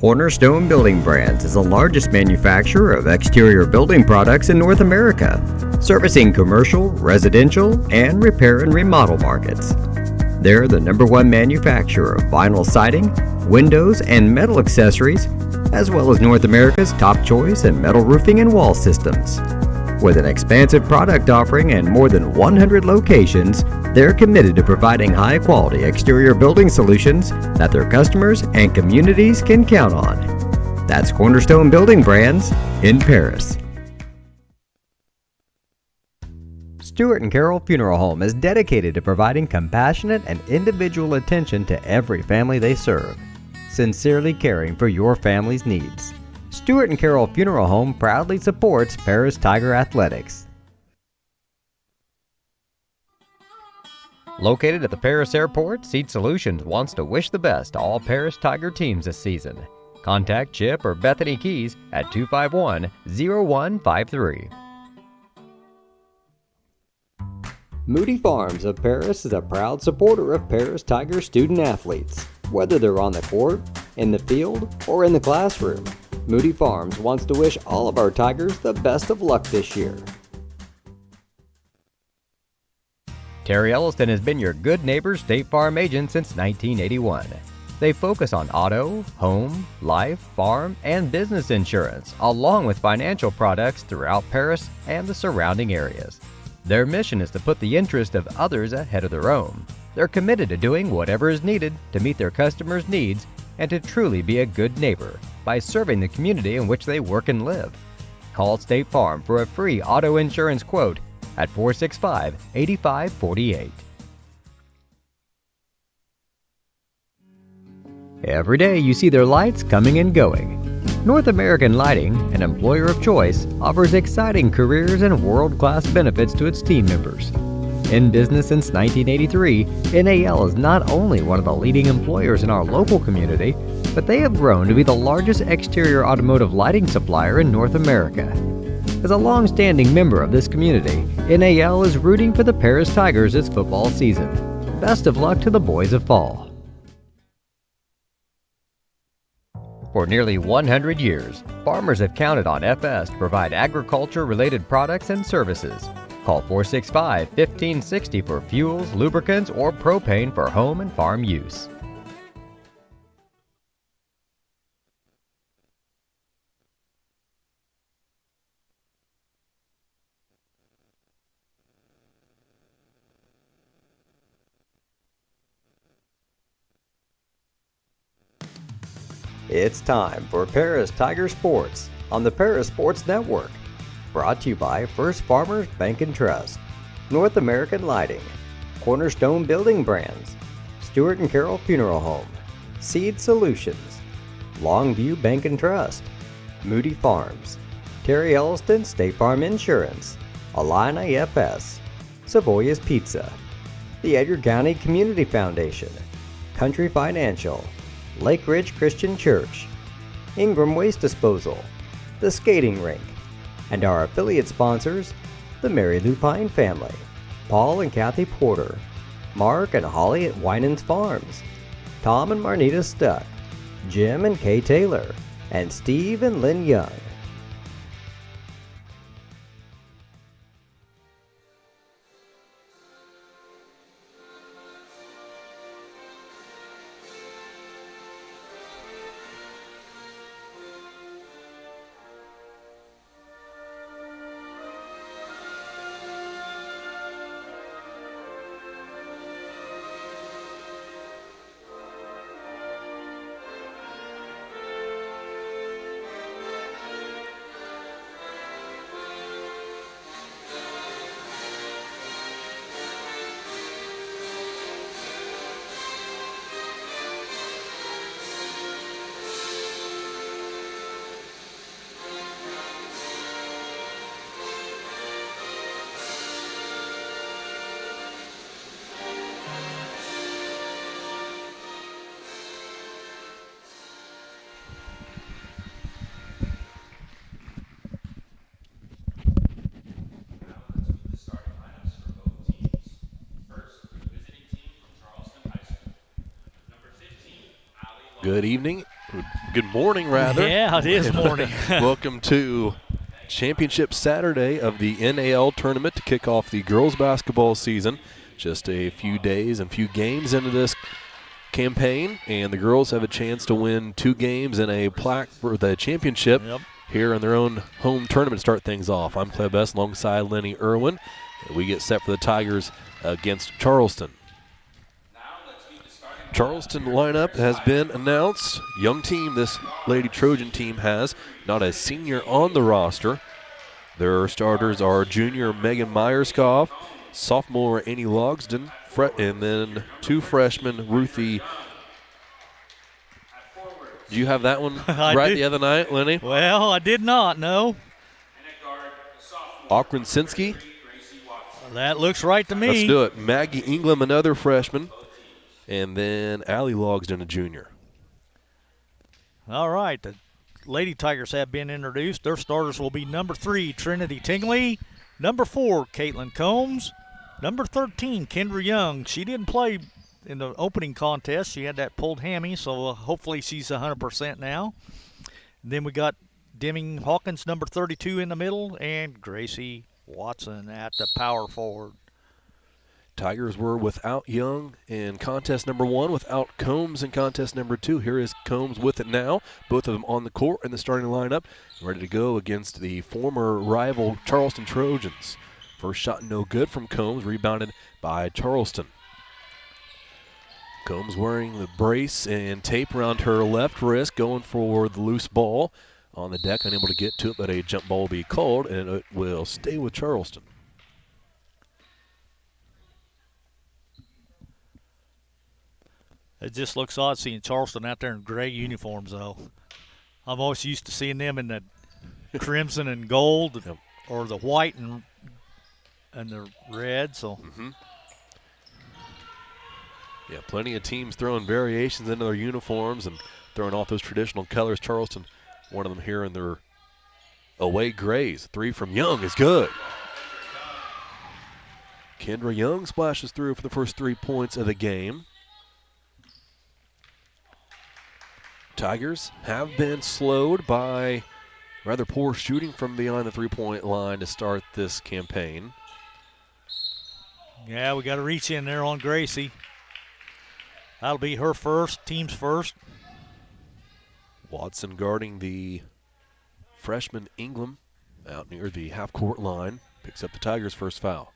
Cornerstone Building Brands is the largest manufacturer of exterior building products in North America, servicing commercial, residential, and repair and remodel markets. They're the #1 manufacturer of vinyl siding, windows, and metal accessories, as well as North America's top choice in metal roofing and wall systems. With an expansive product offering and more than 100 locations, they're committed to providing high-quality exterior building solutions that their customers and communities can count on. That's Cornerstone Building Brands in Paris. Stuart & Carroll Funeral Home is dedicated to providing compassionate and individual attention to every family they serve, sincerely caring for your family's needs. Stuart & Carroll Funeral Home proudly supports Paris Tiger Athletics. Located at the Paris Airport, Seat Solutions wants to wish the best to all Paris Tiger teams this season. Contact Chip or Bethany Keys at 251-0153. Moody Farms of Paris is a proud supporter of Paris Tiger student athletes. Whether they're on the court, in the field, or in the classroom, Moody Farms wants to wish all of our Tigers the best of luck this year. Terry Elliston has been your good neighbor State Farm agent since 1981. They focus on auto, home, life, farm, and business insurance, along with financial products throughout Paris and the surrounding areas. Their mission is to put the interest of others ahead of their own. They're committed to doing whatever is needed to meet their customers' needs and to truly be a good neighbor by serving the community in which they work and live. Call State Farm for a free auto insurance quote at 465-8548. Every day you see their lights coming and going. North American Lighting, an employer of choice, offers exciting careers and world-class benefits to its team members. In business since 1983, NAL is not only one of the leading employers in our local community, but they have grown to be the largest exterior automotive lighting supplier in North America. As a long-standing member of this community, NAL is rooting for the Paris Tigers this football season. Best of luck to the boys of fall. For nearly 100 years, farmers have counted on FS to provide agriculture-related products and services. Call 465-1560 for fuels, lubricants, or propane for home and farm use. It's time for Paris Tiger Sports on the Paris Sports Network. Brought to you by First Farmers Bank and Trust, North American Lighting, Cornerstone Building Brands, Stuart & Carroll Funeral Home, Seed Solutions, Longview Bank and Trust, Moody Farms, Terry Elliston State Farm Insurance, Illini FS, Savoya's Pizza, the Edgar County Community Foundation, Country Financial, Lake Ridge Christian Church, Ingram Waste Disposal, the Skating Rink, and our affiliate sponsors, the Mary Lupine family, Paul and Kathy Porter, Mark and Holly at Winans Farms, Tom and Marnita Stuck, Jim and Kay Taylor, and Steve and Lynn Young. Good evening. Good morning, rather. Yeah, it is morning. Welcome to Championship Saturday of the NAL tournament to kick off the girls basketball season. Just a few days and few games into this campaign, and the girls have a chance to win 2 games and a plaque for the championship here in their own home tournament to start things off. I'm Clay Best alongside Lenny Irwin. We get set for the Tigers against Charleston. Charleston lineup has been announced. Young team this Lady Trojan team has, not a senior on the roster. Their starters are junior Megan Myerscough, sophomore Annie Logsden, and then 2 freshmen, Ruthie. Do you have that one right the other night, Lenny? Well, I did not, no. Okrensinski. That looks right to me. Let's do it. Maggie Ingram, another freshman. And then Allie Logsden, a junior. All right. The Lady Tigers have been introduced. Their starters will be number 3, Trinity Tingley. Number 4, Caitlin Combs. Number 13, Kendra Young. She didn't play in the opening contest. She had that pulled hammy, so hopefully she's 100% now. And then we got Deming Hawkins, number 32 in the middle, and Gracie Watson at the power forward. Tigers were without Young in contest number 1, without Combs in contest number 2. Here is Combs with it now. Both of them on the court in the starting lineup, ready to go against the former rival Charleston Trojans. First shot no good from Combs, rebounded by Charleston. Combs wearing the brace and tape around her left wrist, going for the loose ball on the deck, unable to get to it, but a jump ball will be called, and it will stay with Charleston. It just looks odd seeing Charleston out there in gray uniforms, though. I'm always used to seeing them in the crimson and gold, or the white and the red. So, yeah, plenty of teams throwing variations into their uniforms and throwing off those traditional colors. Charleston, one of them here in their away grays. 3 from Young is good. Kendra Young splashes through for the first 3 points of the game. Tigers have been slowed by rather poor shooting from beyond the 3-point line to start this campaign. Yeah, we got to reach in there on Gracie. That'll be her first, team's first. Watson guarding the freshman Ingram out near the half-court line. Picks up the Tigers' first foul.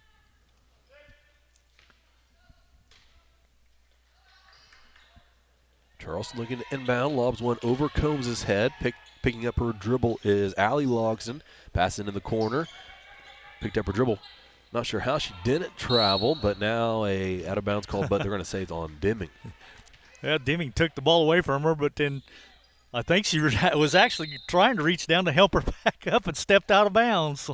Charleston looking to inbound, lobs one over Combs' head. Picking up her dribble is Allie Logsden. Pass into the corner. Picked up her dribble. Not sure how she didn't travel, but now a out-of-bounds call, but they're going to say it's on Deming. Yeah, Deming took the ball away from her, but then I think she was actually trying to reach down to help her back up and stepped out of bounds.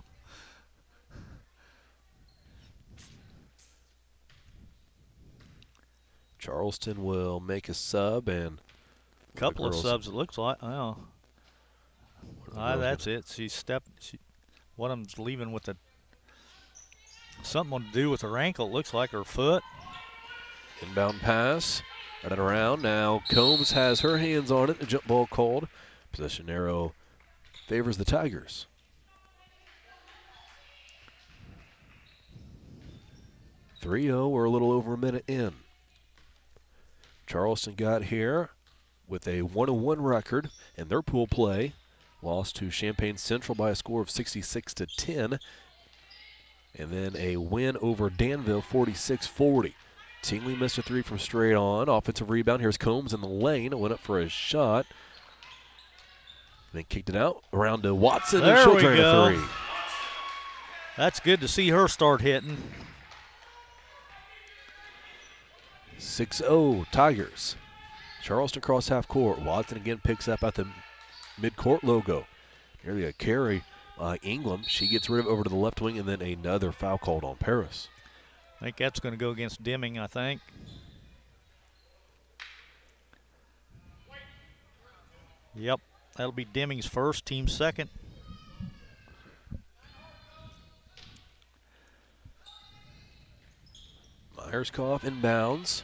Charleston will make a sub and a couple of subs, it looks like. Oh, that's it. One of them's leaving with something to do with her ankle. It looks like her foot. Inbound pass, running around. Now Combs has her hands on it. The jump ball called. Possession arrow favors the Tigers. .3-0, we're a little over a minute in. Charleston got here with a 1-1 record in their pool play. Lost to Champaign Central by a score of 66-10. And then a win over Danville, 46-40. Tingley missed a 3 from straight on. Offensive rebound. Here's Combs in the lane. It went up for a shot. Then kicked it out. Around to Watson. There and she'll we drain go. a 3. That's good to see her start hitting. 6-0 Tigers. Charleston cross half court. Watson again picks up at the mid-court logo. Nearly a carry by Ingram. She gets rid of it over to the left wing, and then another foul called on Paris. I think that's going to go against Deming, I think. Yep, that'll be Deming's first, team's second. Myerscough inbounds.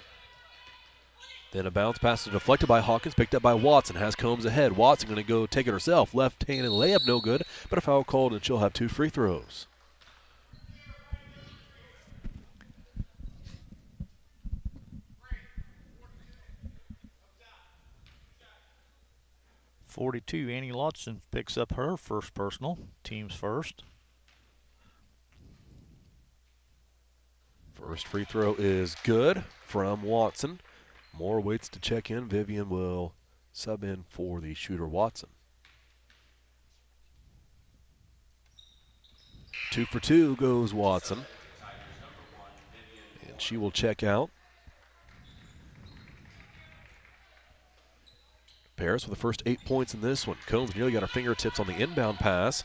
Then a bounce pass is deflected by Hawkins, picked up by Watson. Has Combs ahead. Watson going to go take it herself. Left-handed layup, no good, but a foul called, and she'll have 2 free throws. .42, Annie Lodson picks up her first personal, team's first. First free throw is good from Watson. Moore waits to check in. Vivian will sub in for the shooter Watson. 2 for 2 goes Watson. And she will check out. Paris with the first 8 points in this one. Combs nearly got her fingertips on the inbound pass.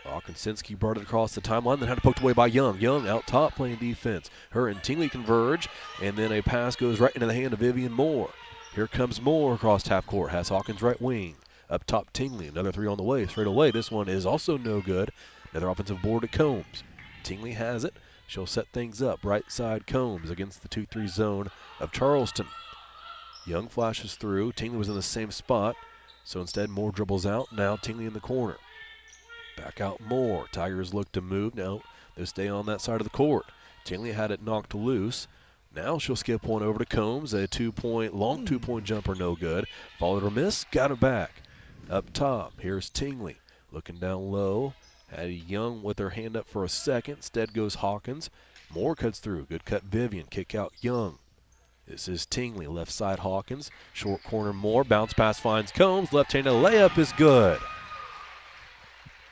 Konsinski brought it across the timeline, then had it poked away by Young. Young out top playing defense. Her and Tingley converge, and then a pass goes right into the hand of Vivian Moore. Here comes Moore across half court. Has Hawkins right wing. Up top Tingley. Another 3 on the way. Straight away. This one is also no good. Another offensive board at Combs. Tingley has it. She'll set things up. Right side Combs against the 2-3 zone of Charleston. Young flashes through. Tingley was in the same spot, so instead Moore dribbles out. Now Tingley in the corner. Back out Moore. Tigers look to move. Now they stay on that side of the court. Tingley had it knocked loose. Now she'll skip one over to Combs. A long 2-point jumper, no good. Followed her miss, got it back. Up top, here's Tingley. Looking down low. Had Young with her hand up for a second. Instead goes Hawkins. Moore cuts through. Good cut Vivian. Kick out Young. This is Tingley. Left side Hawkins. Short corner Moore. Bounce pass finds Combs. Left-handed layup is good.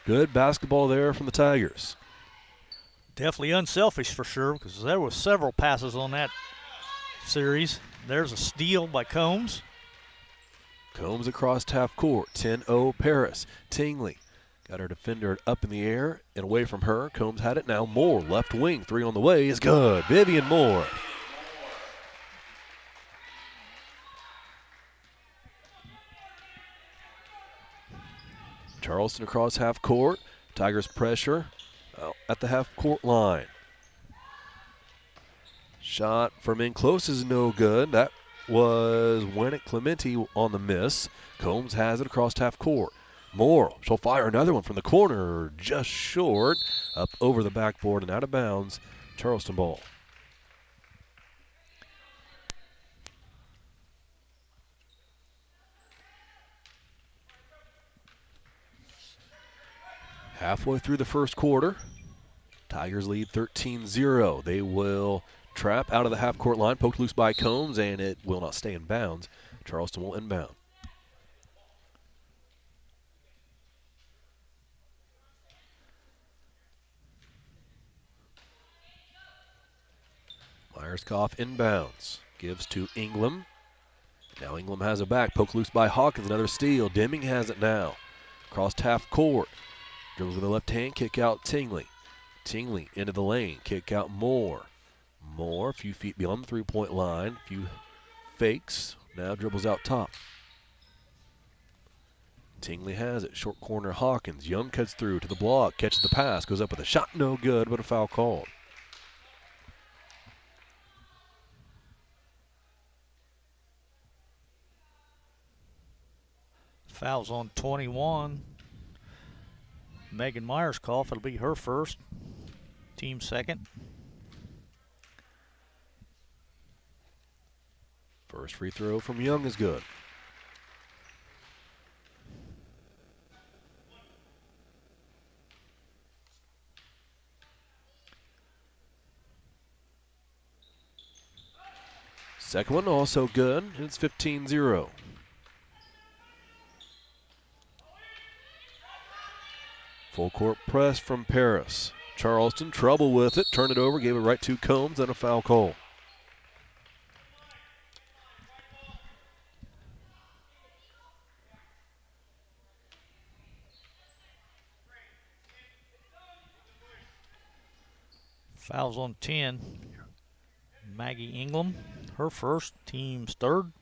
Good basketball there from the Tigers. Definitely unselfish for sure, because there were several passes on that series. There's a steal by Combs. Combs across half court. 10-0 Paris. Tingley got her defender up in the air and away from her. Combs had it now. Moore, left wing. 3 on the way is good. Vivian Moore. Charleston across half court. Tigers pressure at the half court line. Shot from in close is no good. That was Winnick Clemente on the miss. Combs has it across half court. Moore, she'll fire another one from the corner, just short, up over the backboard and out of bounds. Charleston ball. Halfway through the first quarter, Tigers lead 13-0. They will trap out of the half-court line, poked loose by Combs, and it will not stay in bounds. Charleston will inbound. Myerscough inbounds, gives to Ingram. Now Ingram has it back, poked loose by Hawkins, another steal. Deming has it now. Crossed half court. Dribbles with the left hand, kick out Tingley. Tingley into the lane, kick out Moore. Moore, a few feet beyond the three-point line, a few fakes. Now dribbles out top. Tingley has it, short corner Hawkins. Young cuts through to the block, catches the pass, goes up with a shot, no good, but a foul called. Foul's on 21. Megan Myerscough, it'll be her first. Team second. First free throw from Young is good. Second one also good, and it's 15-0. Full court press from Paris. Charleston, trouble with it, turned it over, gave it right to Combs, and a foul call. Foul's on 10. Maggie Ingram, her first, team's third.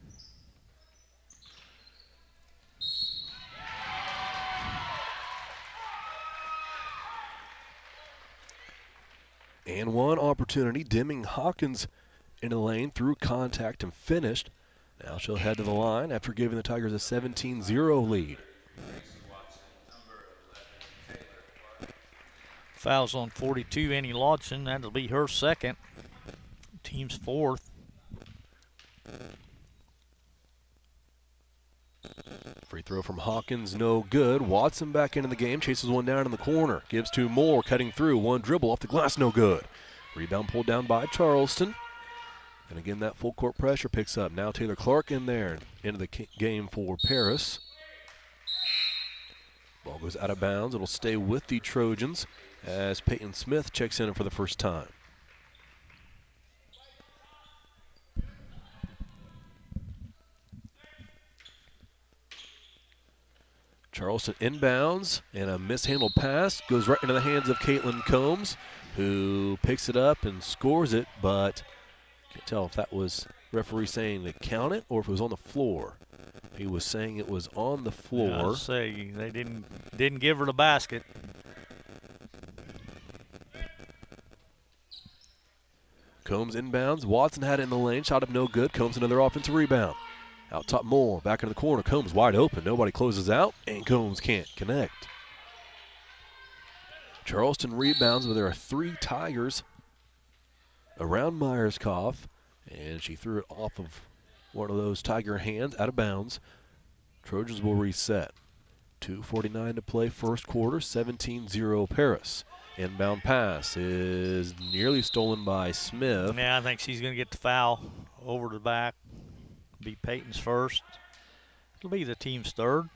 And one opportunity. Deming Hawkins into the lane, through contact and finished. Now she'll head to the line after giving the Tigers a 17-0 lead. Fouls on 42, Annie Lodson. That'll be her second. Team's fourth. Free throw from Hawkins, no good. Watson back into the game, chases one down in the corner. Gives to Moore, cutting through. One dribble off the glass, no good. Rebound pulled down by Charleston. And again, that full court pressure picks up. Now Taylor Clark in there, into the game for Paris. Ball goes out of bounds. It'll stay with the Trojans as Peyton Smith checks in for the first time. Charleston inbounds, and a mishandled pass goes right into the hands of Caitlin Combs, who picks it up and scores it, but can't tell if that was referee saying to count it or if it was on the floor. He was saying it was on the floor. I'll say they didn't give her the basket. Combs inbounds. Watson had it in the lane, shot up no good. Combs another offensive rebound. Out top Moore, back into the corner. Combs wide open. Nobody closes out, and Combs can't connect. Charleston rebounds, but there are 3 Tigers around Myerscough, and she threw it off of one of those Tiger hands out of bounds. Trojans will reset. 2:49 to play first quarter, 17-0 Paris. Inbound pass is nearly stolen by Smith. Yeah, I think she's going to get the foul over the back. Be Peyton's first. It'll be the team's third.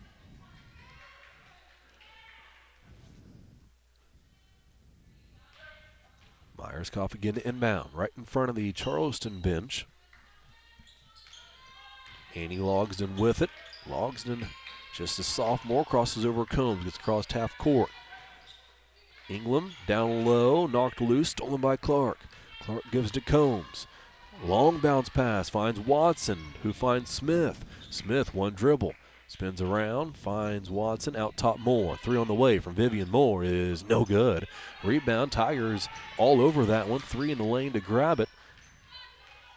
Myerscough again to inbound, right in front of the Charleston bench. Annie Logsden with it. Logsden, just a sophomore, crosses over Combs, gets across half court. Ingram down low, knocked loose, stolen by Clark. Clark gives to Combs. Long bounce pass, finds Watson, who finds Smith. Smith, one dribble, spins around, finds Watson, out top Moore. 3 on the way from Vivian Moore is no good. Rebound, Tigers all over that one. 3 in the lane to grab it.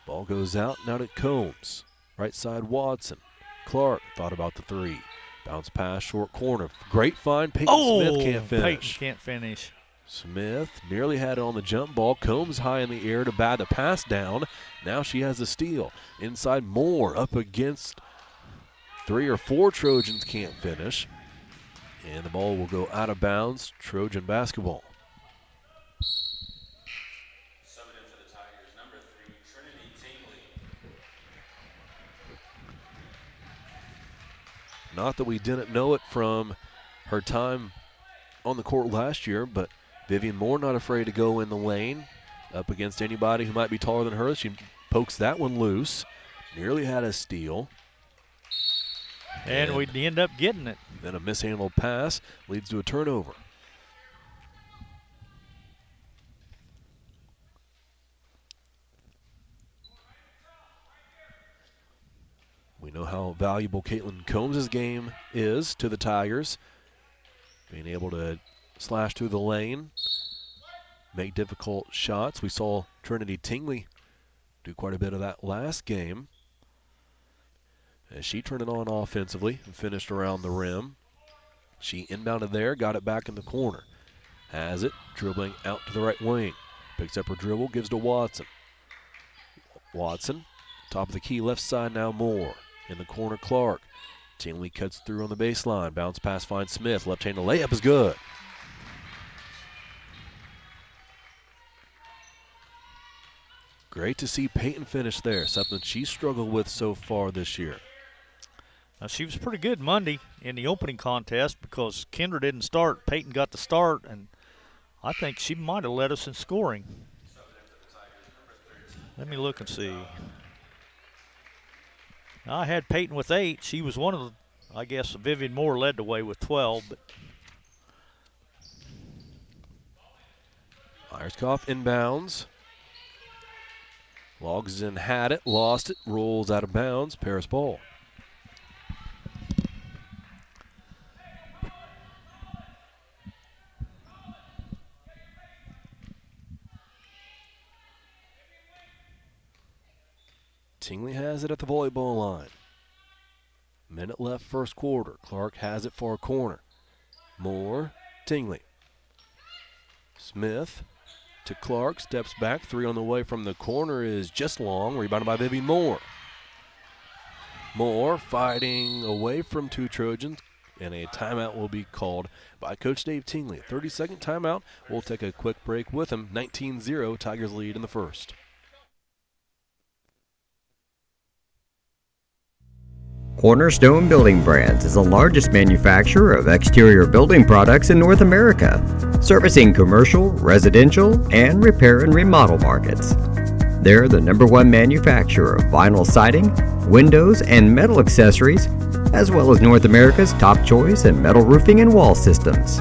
Ball goes out, now to Combs. Right side Watson. Clark thought about the 3. Bounce pass, short corner. Great find, Peyton Smith can't finish. Peyton can't finish. Smith nearly had it on the jump ball. Combs high in the air to bat the pass down. Now she has a steal. Inside Moore up against 3 or 4 Trojans, can't finish. And the ball will go out of bounds. Trojan basketball. Subbing in for the Tigers, number 3, Trinity Tingley. Not that we didn't know it from her time on the court last year, but Vivian Moore not afraid to go in the lane up against anybody who might be taller than her. She pokes that one loose. Nearly had a steal. And we'd end up getting it. Then a mishandled pass leads to a turnover. We know how valuable Caitlin Combs' game is to the Tigers. Being able to slash through the lane, make difficult shots. We saw Trinity Tingley do quite a bit of that last game as she turned it on offensively and finished around the rim. She inbounded there, got it back in the corner. Has it, dribbling out to the right wing. Picks up her dribble, gives to Watson. Watson, top of the key, left side now Moore. In the corner, Clark. Tingley cuts through on the baseline. Bounce pass finds Smith. Left-handed layup is good. Great to see Peyton finish there, something she's struggled with so far this year. Now, she was pretty good Monday in the opening contest because Kendra didn't start. Peyton got the start, and I think she might have led us in scoring. Let me look and see. I had Peyton with 8. She was one of the, I guess, Vivian Moore led the way with 12. But Myerscough inbounds. Logsden had it, lost it, rolls out of bounds. Paris ball. Tingley has it at the volleyball line. Minute left first quarter. Clark has it for a corner. Moore, Tingley. Smith to Clark, steps back, 3 on the way from the corner is just long, rebounded by Vivian Moore. Moore fighting away from 2 Trojans, and a timeout will be called by Coach Dave Tingley. 30-second timeout. We'll take a quick break with him. 19-0, Tigers lead in the first. Cornerstone Building Brands is the largest manufacturer of exterior building products in North America, servicing commercial, residential, and repair and remodel markets. They're the #1 manufacturer of vinyl siding, windows, and metal accessories, as well as North America's top choice in metal roofing and wall systems.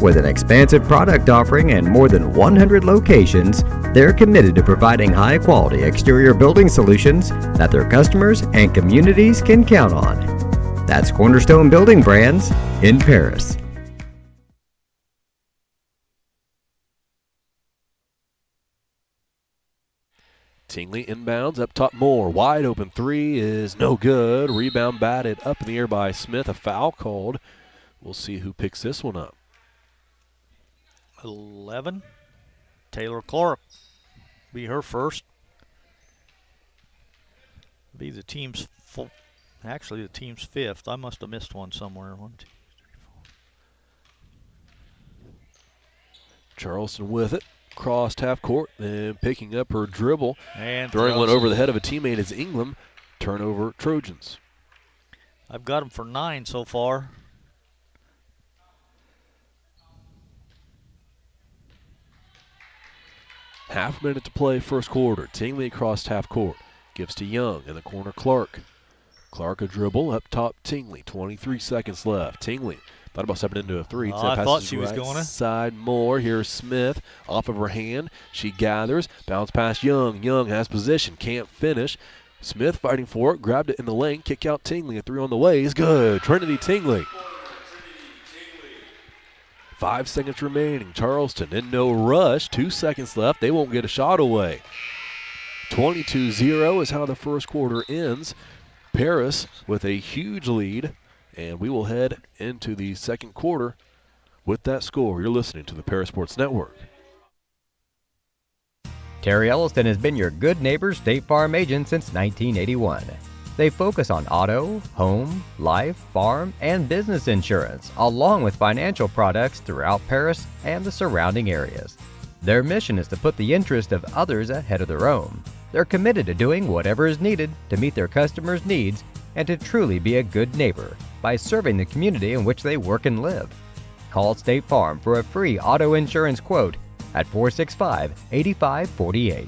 With an expansive product offering and more than 100 locations, they're committed to providing high-quality exterior building solutions that their customers and communities can count on. That's Cornerstone Building Brands in Paris. Tingley inbounds, up top Moore. Wide open 3 is no good. Rebound batted up in the air by Smith. A foul called. We'll see who picks this one up. 11. Taylor Clark. Be her first. Be the team's actually the team's 5th. I must have missed one somewhere. 1, 2, 3, 4. Charleston with it. Crossed half court, then picking up her dribble. And throwing one over the head of a teammate is Ingram. Turnover Trojans. I've got them for 9 so far. Half a minute to play first quarter. Tingley across half court. Gives to Young. In the corner, Clark. Clark a dribble. Up top, Tingley. 23 seconds left. Tingley thought about stepping into a 3. I thought she was going to. Side Moore. Here's Smith. Off of her hand. She gathers. Bounce past Young. Young has position. Can't finish. Smith fighting for it. Grabbed it in the lane. Kick out Tingley. A 3 on the way is good. Trinity Tingley. 5 seconds remaining. Charleston in no rush. 2 seconds left. They won't get a shot away. 22-0 is how the first quarter ends. Paris with a huge lead. And we will head into the second quarter with that score. You're listening to the Paris Sports Network. Terry Elliston has been your good neighbor State Farm agent since 1981. They focus on auto, home, life, farm, and business insurance, along with financial products throughout Paris and the surrounding areas. Their mission is to put the interest of others ahead of their own. They're committed to doing whatever is needed to meet their customers' needs and to truly be a good neighbor by serving the community in which they work and live. Call State Farm for a free auto insurance quote at 465-8548.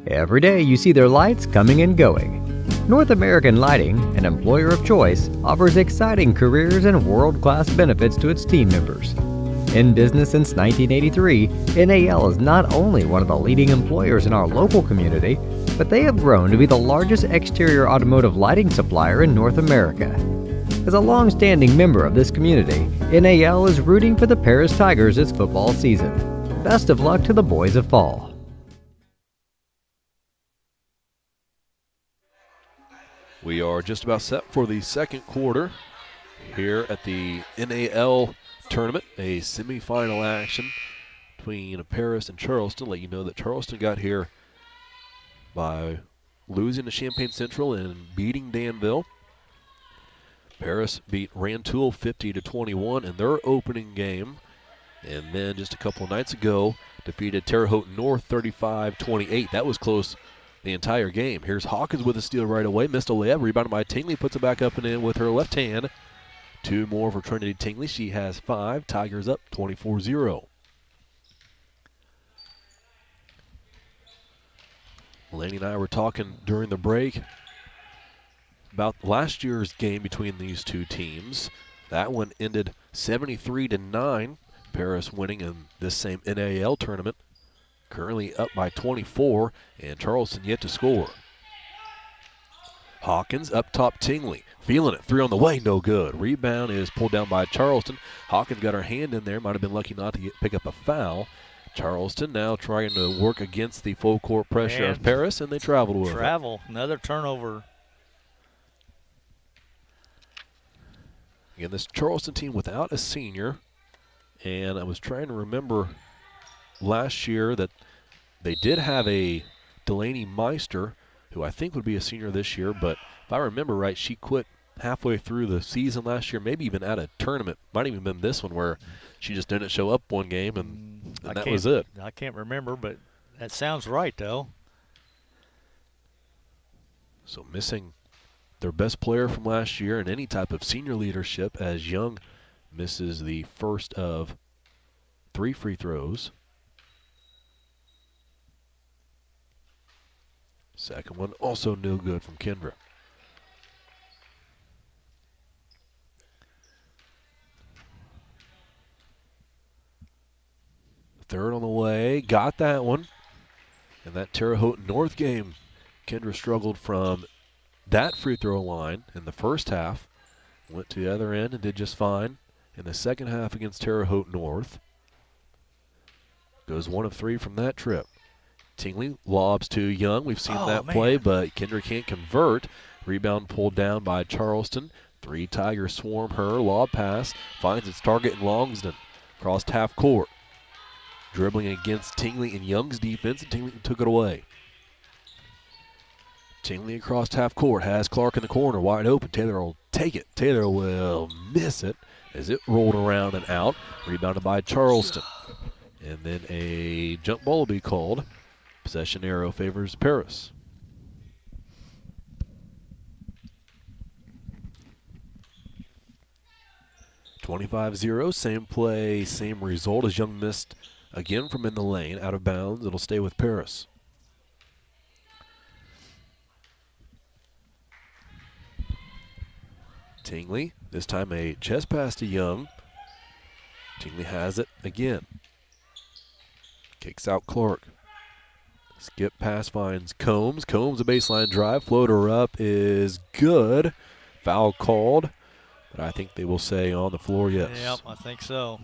Every day you see their lights coming and going. North American Lighting, an employer of choice, offers exciting careers and world-class benefits to its team members. In business since 1983, NAL is not only one of the leading employers in our local community, but they have grown to be the largest exterior automotive lighting supplier in North America. As a long-standing member of this community, NAL is rooting for the Paris Tigers this football season. Best of luck to the boys of fall. We are just about set for the second quarter here at the NAL tournament, a semifinal action between Paris and Charleston. Let you know that Charleston got here by losing to Champaign Central and beating Danville. Paris beat Rantoul 50-21 in their opening game, and then just a couple of nights ago defeated Terre Haute North 35-28. That was close the entire game. Here's Hawkins with a steal right away. Missed a layup. Rebounded by Tingley. Puts it back up and in with her left hand. 2 more for Trinity Tingley. She has 5. Tigers up 24-0. Laney and I were talking during the break about last year's game between these two teams. That one ended 73-9. Paris winning in this same NAL tournament. Currently up by 24, and Charleston yet to score. Hawkins up top, Tingley. Feeling it, 3 on the way, no good. Rebound is pulled down by Charleston. Hawkins got her hand in there, might have been lucky not to pick up a foul. Charleston now trying to work against the full court pressure of And Paris, and they traveled with it. Another turnover. Again, this Charleston team without a senior, and I was trying to remember last year that they did have a Delaney Meister, who I think would be a senior this year, but if I remember right, she quit halfway through the season last year, maybe even at a tournament. Might even been this one where she just didn't show up one game, and that was it. I can't remember, but that sounds right, though. So missing their best player from last year and any type of senior leadership, as Young misses the first of 3 free throws. Second one also no good from Kendra. Third on the way, got that one. And that Terre Haute North game, Kendra struggled from that free throw line in the first half, went to the other end and did just fine in the second half against Terre Haute North. Goes 1 of 3 from that trip. Tingley lobs to Young. We've seen that play, but Kendra can't convert. Rebound pulled down by Charleston. 3 Tigers swarm her. Lob pass finds its target in Longsdon. Crossed half court. Dribbling against Tingley and Young's defense, and Tingley took it away. Tingley across half court, has Clark in the corner, wide open. Taylor will take it. Taylor will miss it as it rolled around and out. Rebounded by Charleston. And then a jump ball will be called. Possession arrow favors Paris. (25-0), same play, same result as Young missed again from in the lane, out of bounds. It'll stay with Paris. Tingley, this time a chest pass to Young. Tingley has it again. Kicks out Clark. Skip pass finds Combs. Combs a baseline drive. Floater up is good. Foul called, but I think they will say on the floor, yes. Yep, I think so.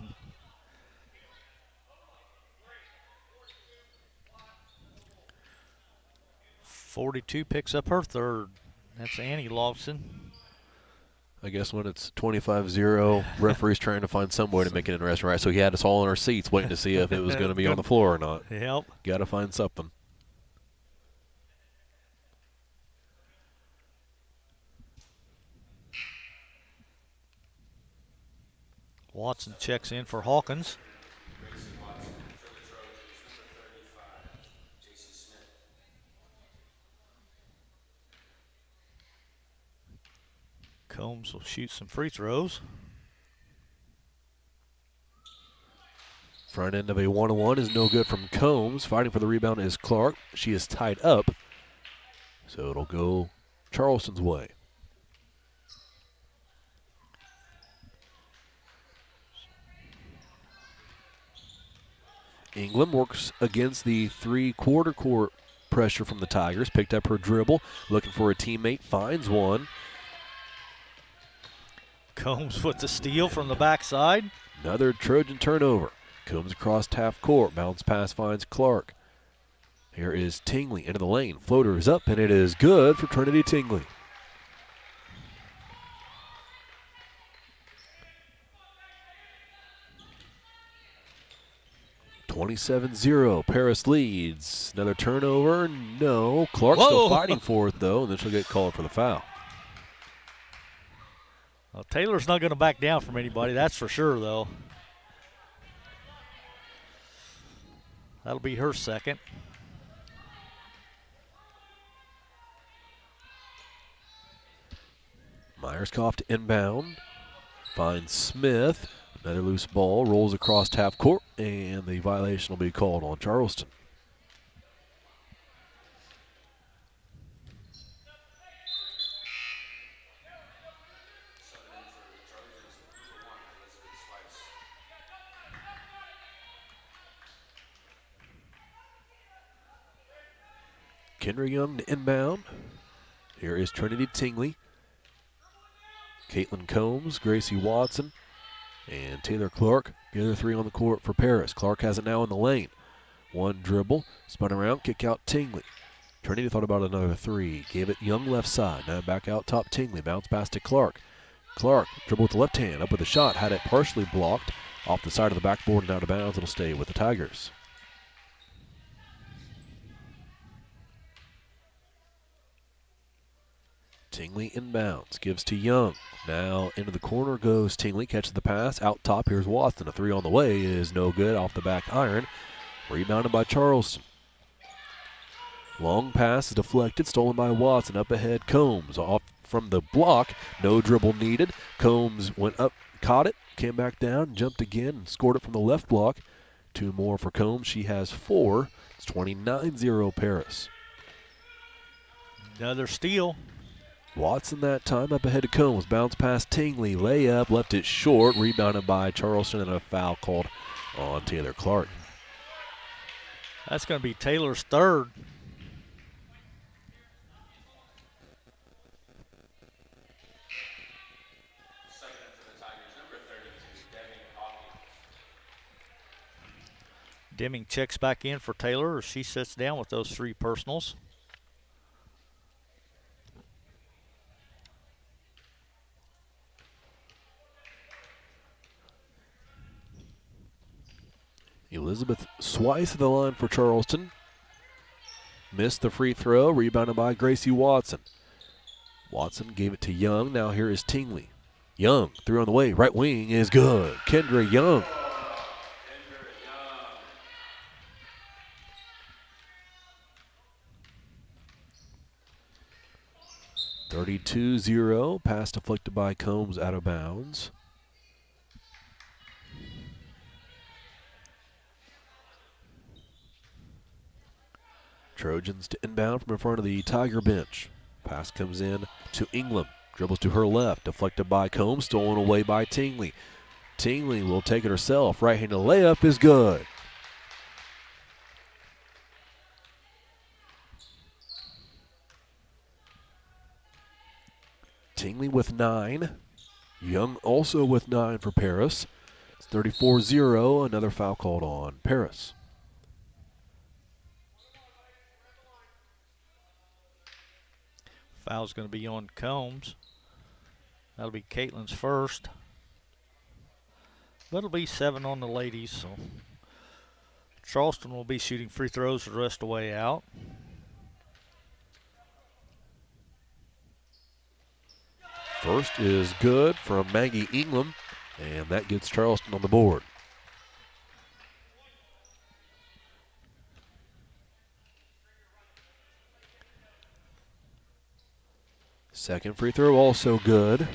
.42 picks up her third. That's Annie Lawson. I guess when it's 25-0, referee's trying to find some way to make it interesting, right? So he had us all in our seats waiting to see if it was going to be on the floor or not. Yep. Got to find something. Watson checks in for Hawkins. Combs will shoot some free throws. Front end of a 1-on-1 is no good from Combs. Fighting for the rebound is Clark. She is tied up, so it'll go Charleston's way. England works against the 3/4 court pressure from the Tigers. Picked up her dribble, looking for a teammate, finds one. Combs with the steal from the backside. Another Trojan turnover. Combs across half court. Bounce pass finds Clark. Here is Tingley into the lane. Floater is up, and it is good for Trinity Tingley. (27-0). Paris leads. Another turnover. No. Clark's still fighting for it, though, and then she'll get called for the foul. Well, Taylor's not going to back down from anybody, that's for sure, though. That'll be her second. Myerscough to inbound. Finds Smith. Another loose ball. Rolls across half court, and the violation will be called on Charleston. Kendra Young to inbound. Here is Trinity Tingley. Caitlin Combs, Gracie Watson, and Taylor Clark. The other 3 on the court for Paris. Clark has it now in the lane. One dribble, spun around, kick out Tingley. Trinity thought about another three. Gave it Young left side. Now back out top Tingley. Bounce pass to Clark. Clark dribbled with the left hand. Up with a shot. Had it partially blocked off the side of the backboard and out of bounds. It'll stay with the Tigers. Tingley inbounds. Gives to Young. Now into the corner goes Tingley. Catches the pass. Out top. Here's Watson. A three on the way is no good. Off the back iron. Rebounded by Charleston. Long pass is deflected, stolen by Watson. Up ahead, Combs off from the block. No dribble needed. Combs went up, caught it, came back down, jumped again, and scored it from the left block. Two more for Combs. She has four. It's 29-0 Paris. Another steal. Watson that time up ahead to Combs. Bounce past Tingley. Layup, left it short. Rebounded by Charleston, and a foul called on Taylor Clark. That's going to be Taylor's third. Deming checks back in for Taylor as she sits down with those three personals. Elizabeth Swice at the line for Charleston. Missed the free throw, rebounded by Gracie Watson. Watson gave it to Young. Now here is Tingley. Young, three on the way, right wing is good. Kendra Young. 32-0, pass deflected by Combs out of bounds. Trojans to inbound from in front of the Tiger bench. Pass comes in to England. Dribbles to her left, deflected by Combs, stolen away by Tingley. Tingley will take it herself. Right-handed layup is good. Tingley with 9. Young also with 9 for Paris. It's 34-0. Another foul called on Paris. Foul's going to be on Combs. That'll be Caitlin's first. But it'll be 7 on the ladies. So Charleston will be shooting free throws the rest of the way out. First is good from Maggie Ingram, and that gets Charleston on the board. Second free throw also good.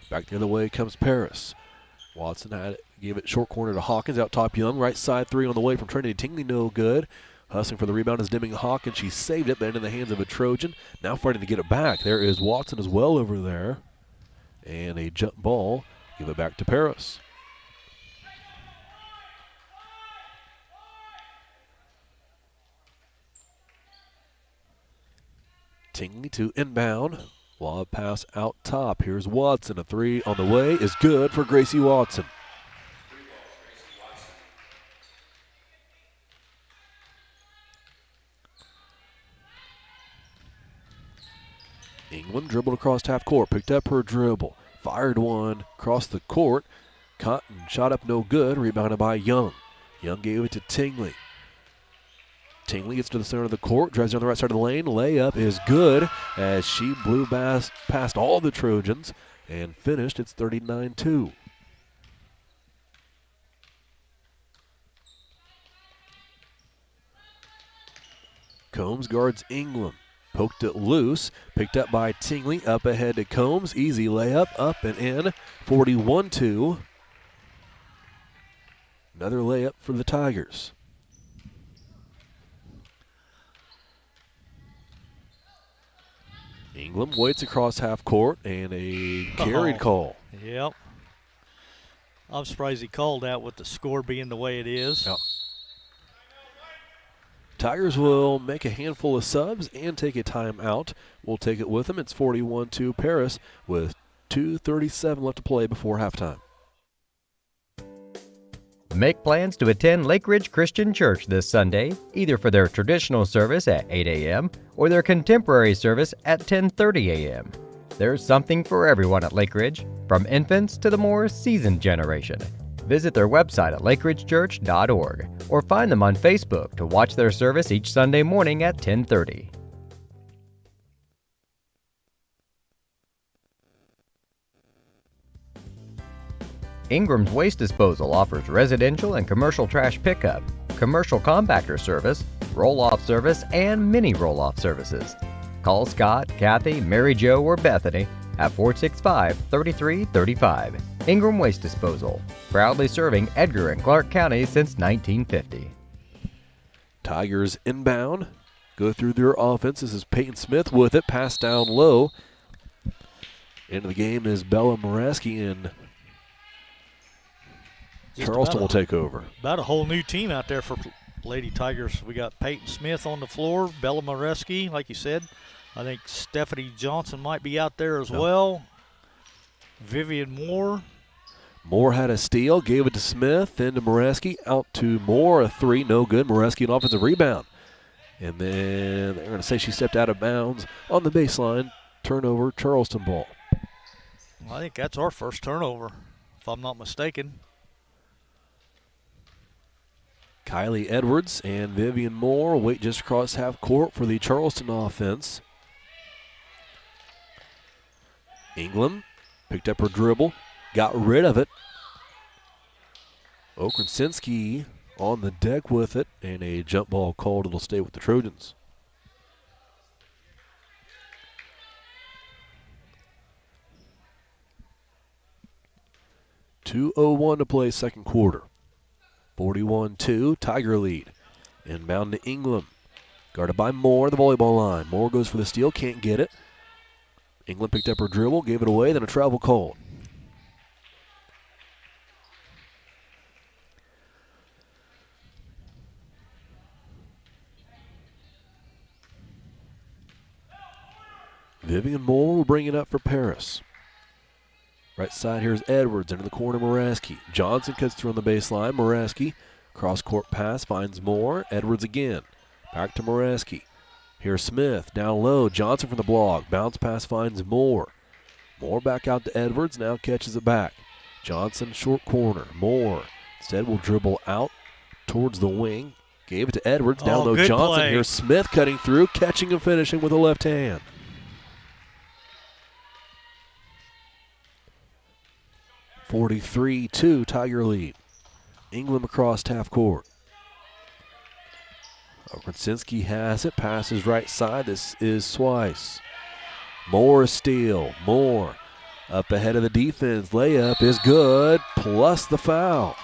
Back the other way comes Paris. Watson gave it short corner to Hawkins. Out top Young. Right side three on the way from Trinity. Tingley no good. Hustling for the rebound is Deming Hawkins. She saved it, but into the hands of a Trojan. Now fighting to get it back. There is Watson as well over there. And a jump ball. Give it back to Paris. Tingley to inbound. Lob pass out top. Here's Watson. A three on the way is good for Gracie Watson. England dribbled across half court, picked up her dribble, fired one across the court. Cotton shot up no good, rebounded by Young. Young gave it to Tingley. Tingley gets to the center of the court, drives down the right side of the lane. Layup is good as she blew past all the Trojans and finished. It's 39-2. Combs guards England. Poked it loose, picked up by Tingley, up ahead to Combs. Easy layup, up and in, 41-2. Another layup for the Tigers. England waits across half court and a carried call. Yep. I'm surprised he called that with the score being the way it is. Yep. Tigers will make a handful of subs and take a timeout. We'll take it with them. It's 41-2 Paris with 2:37 left to play before halftime. Make plans to attend Lake Ridge Christian Church this Sunday, either for their traditional service at 8 a.m. or their contemporary service at 10:30 a.m. There's something for everyone at Lake Ridge, from infants to the more seasoned generation. Visit their website at lakeridgechurch.org or find them on Facebook to watch their service each Sunday morning at 10:30. Ingram's Waste Disposal offers residential and commercial trash pickup, commercial compactor service, roll-off service, and mini roll-off services. Call Scott, Kathy, Mary Jo, or Bethany at 465-3335. Ingram Waste Disposal, proudly serving Edgar and Clark counties since 1950. Tigers inbound, go through their offense. This is Peyton Smith with it, pass down low. Into the game is Bella Moreski, and Charleston will take over. About a whole new team out there for Lady Tigers. We got Peyton Smith on the floor, Bella Moreski, like you said. I think Stephanie Johnson might be out there as well. Vivian Moore. Moore had a steal, gave it to Smith, then to Moreski, out to Moore, a three, no good. Moreski an offensive rebound. And then they're going to say she stepped out of bounds on the baseline. Turnover, Charleston ball. Well, I think that's our first turnover, if I'm not mistaken. Kylie Edwards and Vivian Moore wait just across half court for the Charleston offense. England picked up her dribble, got rid of it. Okresinski on the deck with it, and a jump ball called. It'll stay with the Trojans. .201 to play second quarter. 41-2, Tiger lead. Inbound to England. Guarded by Moore, the volleyball line. Moore goes for the steal, can't get it. England picked up her dribble, gave it away, then a travel call. Vivian Moore will bring it up for Paris. Right side, here's Edwards into the corner, Moreski. Johnson cuts through on the baseline. Moreski, cross-court pass, finds Moore. Edwards again. Back to Moreski. Here's Smith, down low. Johnson from the block. Bounce pass finds Moore. Moore back out to Edwards, now catches it back. Johnson, short corner. Moore instead will dribble out towards the wing. Gave it to Edwards, down low Johnson. Play. Here's Smith cutting through, catching and finishing with a left hand. .43-2, Tiger lead. England across half court. Okresinski has it, passes right side. This is Swice. Moore steal. Moore up ahead of the defense. Layup is good, plus the foul.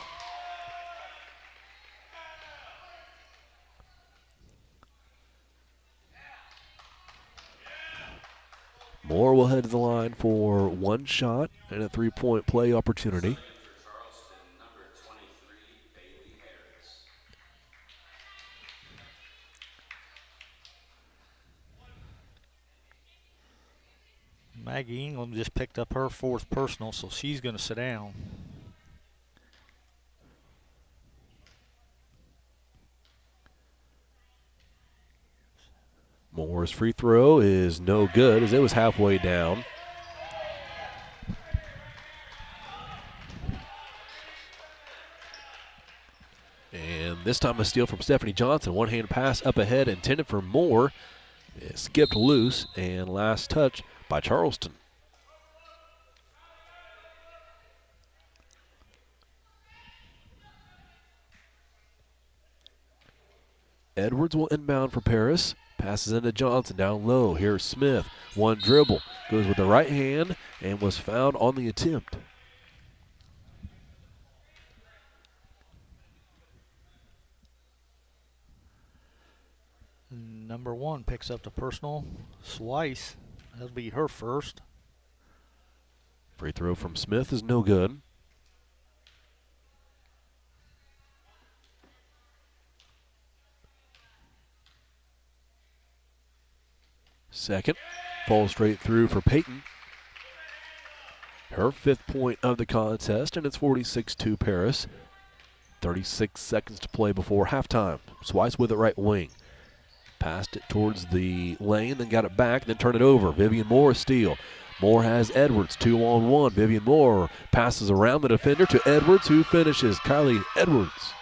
Moore will head to the line for one shot and a three-point play opportunity. Maggie England just picked up her fourth personal, so she's going to sit down. Moore's free throw is no good as it was halfway down. And this time a steal from Stephanie Johnson. One-hand pass up ahead intended for Moore. It skipped loose, and last touch by Charleston. Edwards will inbound for Paris. Passes into Johnson down low. Here's Smith. One dribble. Goes with the right hand and was fouled on the attempt. Number one picks up the personal. Swice. That'll be her first. Free throw from Smith is no good. Second, falls straight through for Peyton. Her fifth point of the contest, and it's 46-2 Paris. 36 seconds to play before halftime. Swice with it right wing. Passed it towards the lane, then got it back, then turned it over. Vivian Moore steal. Moore has Edwards, 2-on-1. Vivian Moore passes around the defender to Edwards, who finishes. Kylie Edwards.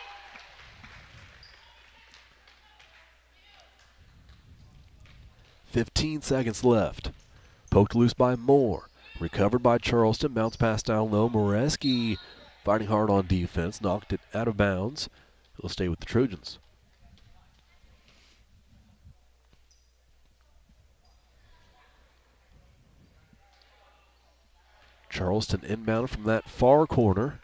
.15 seconds left. Poked loose by Moore. Recovered by Charleston. Bounce pass down low. Moreski fighting hard on defense. Knocked it out of bounds. He'll stay with the Trojans. Charleston inbound from that far corner.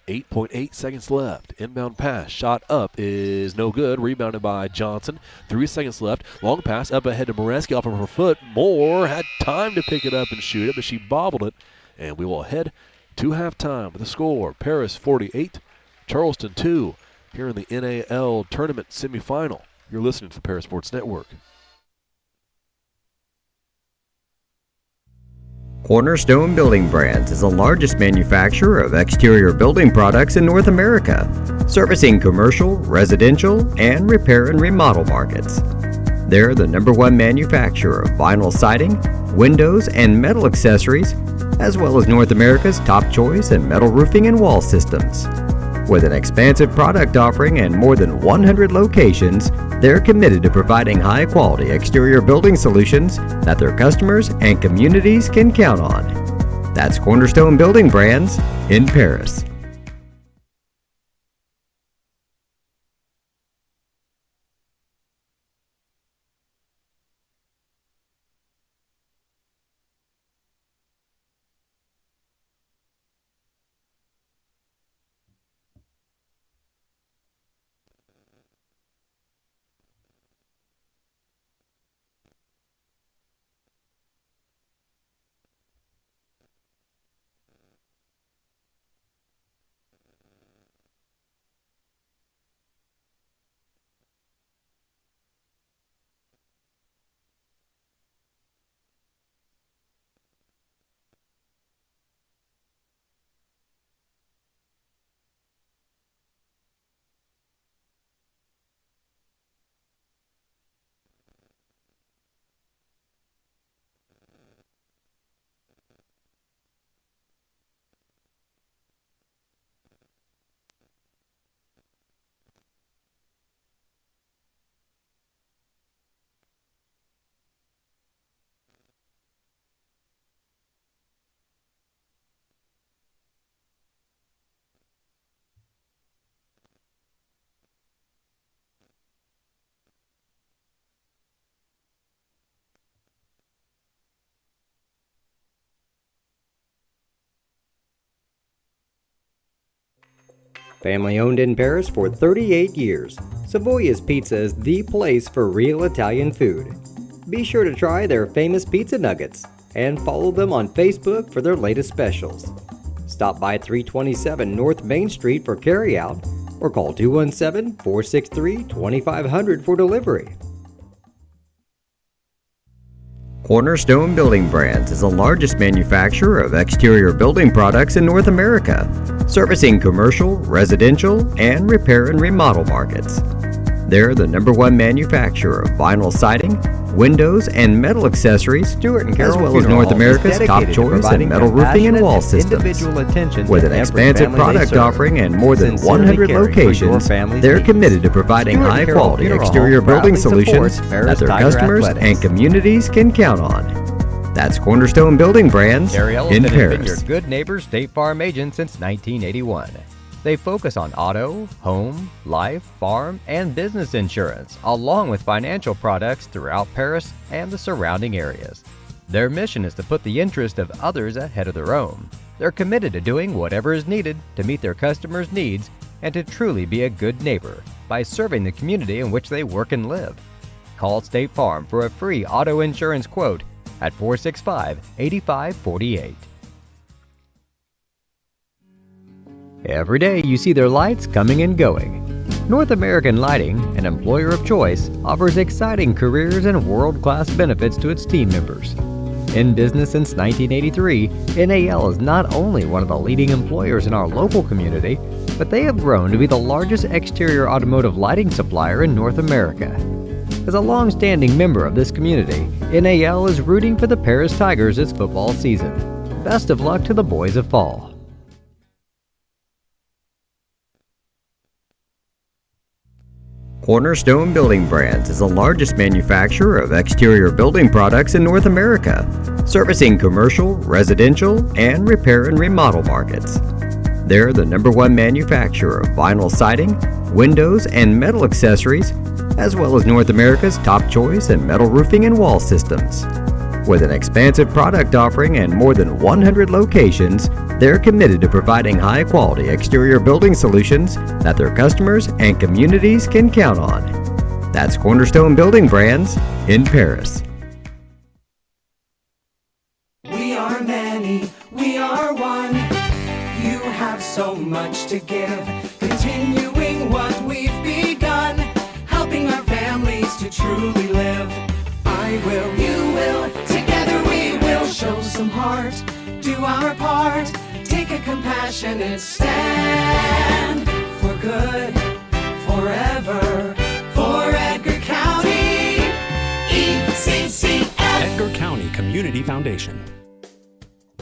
8.8 seconds left. Inbound pass. Shot up is no good. Rebounded by Johnson. 3 seconds left. Long pass up ahead to Moreski off of her foot. Moore had time to pick it up and shoot it, but she bobbled it. And we will head to halftime with the score. Paris 48, Charleston 2 here in the NAL tournament semifinal. You're listening to the Paris Sports Network. Cornerstone Building Brands is the largest manufacturer of exterior building products in North America, servicing commercial, residential, and repair and remodel markets. They're the #1 manufacturer of vinyl siding, windows, and metal accessories, as well as North America's top choice in metal roofing and wall systems. With an expansive product offering and more than 100 locations, they're committed to providing high-quality exterior building solutions that their customers and communities can count on. That's Cornerstone Building Brands in Paris. Family owned in Paris for 38 years, Savoya's Pizza is the place for real Italian food. Be sure to try their famous pizza nuggets and follow them on Facebook for their latest specials. Stop by 327 North Main Street for carryout or call 217-463-2500 for delivery. Cornerstone Building Brands is the largest manufacturer of exterior building products in North America, servicing commercial, residential, and repair and remodel markets. They're the #1 manufacturer of vinyl siding, windows, and metal accessories, as well as North America's top choice in metal roofing and wall systems. With an expansive product offering and more than 100 locations, they're committed to providing high-quality exterior building solutions that their customers and communities can count on. That's Cornerstone Building Brands in Paris. Has been your good neighbor State Farm agent since 1981. They focus on auto, home, life, farm, and business insurance, along with financial products throughout Paris and the surrounding areas. Their mission is to put the interest of others ahead of their own. They're committed to doing whatever is needed to meet their customers' needs and to truly be a good neighbor by serving the community in which they work and live. Call State Farm for a free auto insurance quote at 465-8548. Every day you see their lights coming and going. North American Lighting, an employer of choice, offers exciting careers and world-class benefits to its team members. In business since 1983, NAL is not only one of the leading employers in our local community, but they have grown to be the largest exterior automotive lighting supplier in North America. As a long-standing member of this community, NAL is rooting for the Paris Tigers this football season. Best of luck to the boys of fall. Cornerstone Building Brands is the largest manufacturer of exterior building products in North America, servicing commercial, residential, and repair and remodel markets. They're the #1 manufacturer of vinyl siding, windows, and metal accessories, as well as North America's top choice in metal roofing and wall systems. With an expansive product offering and more than 100 locations, they're committed to providing high-quality exterior building solutions that their customers and communities can count on. That's Cornerstone Building Brands in Paris. We are many, we are one. You have so much to give, continuing what we've begun, helping our families to truly live. I will, you will, together we will show some heart, do our part, take a compassionate stand for good, forever, for Edgar County, ECCF. Edgar County Community Foundation.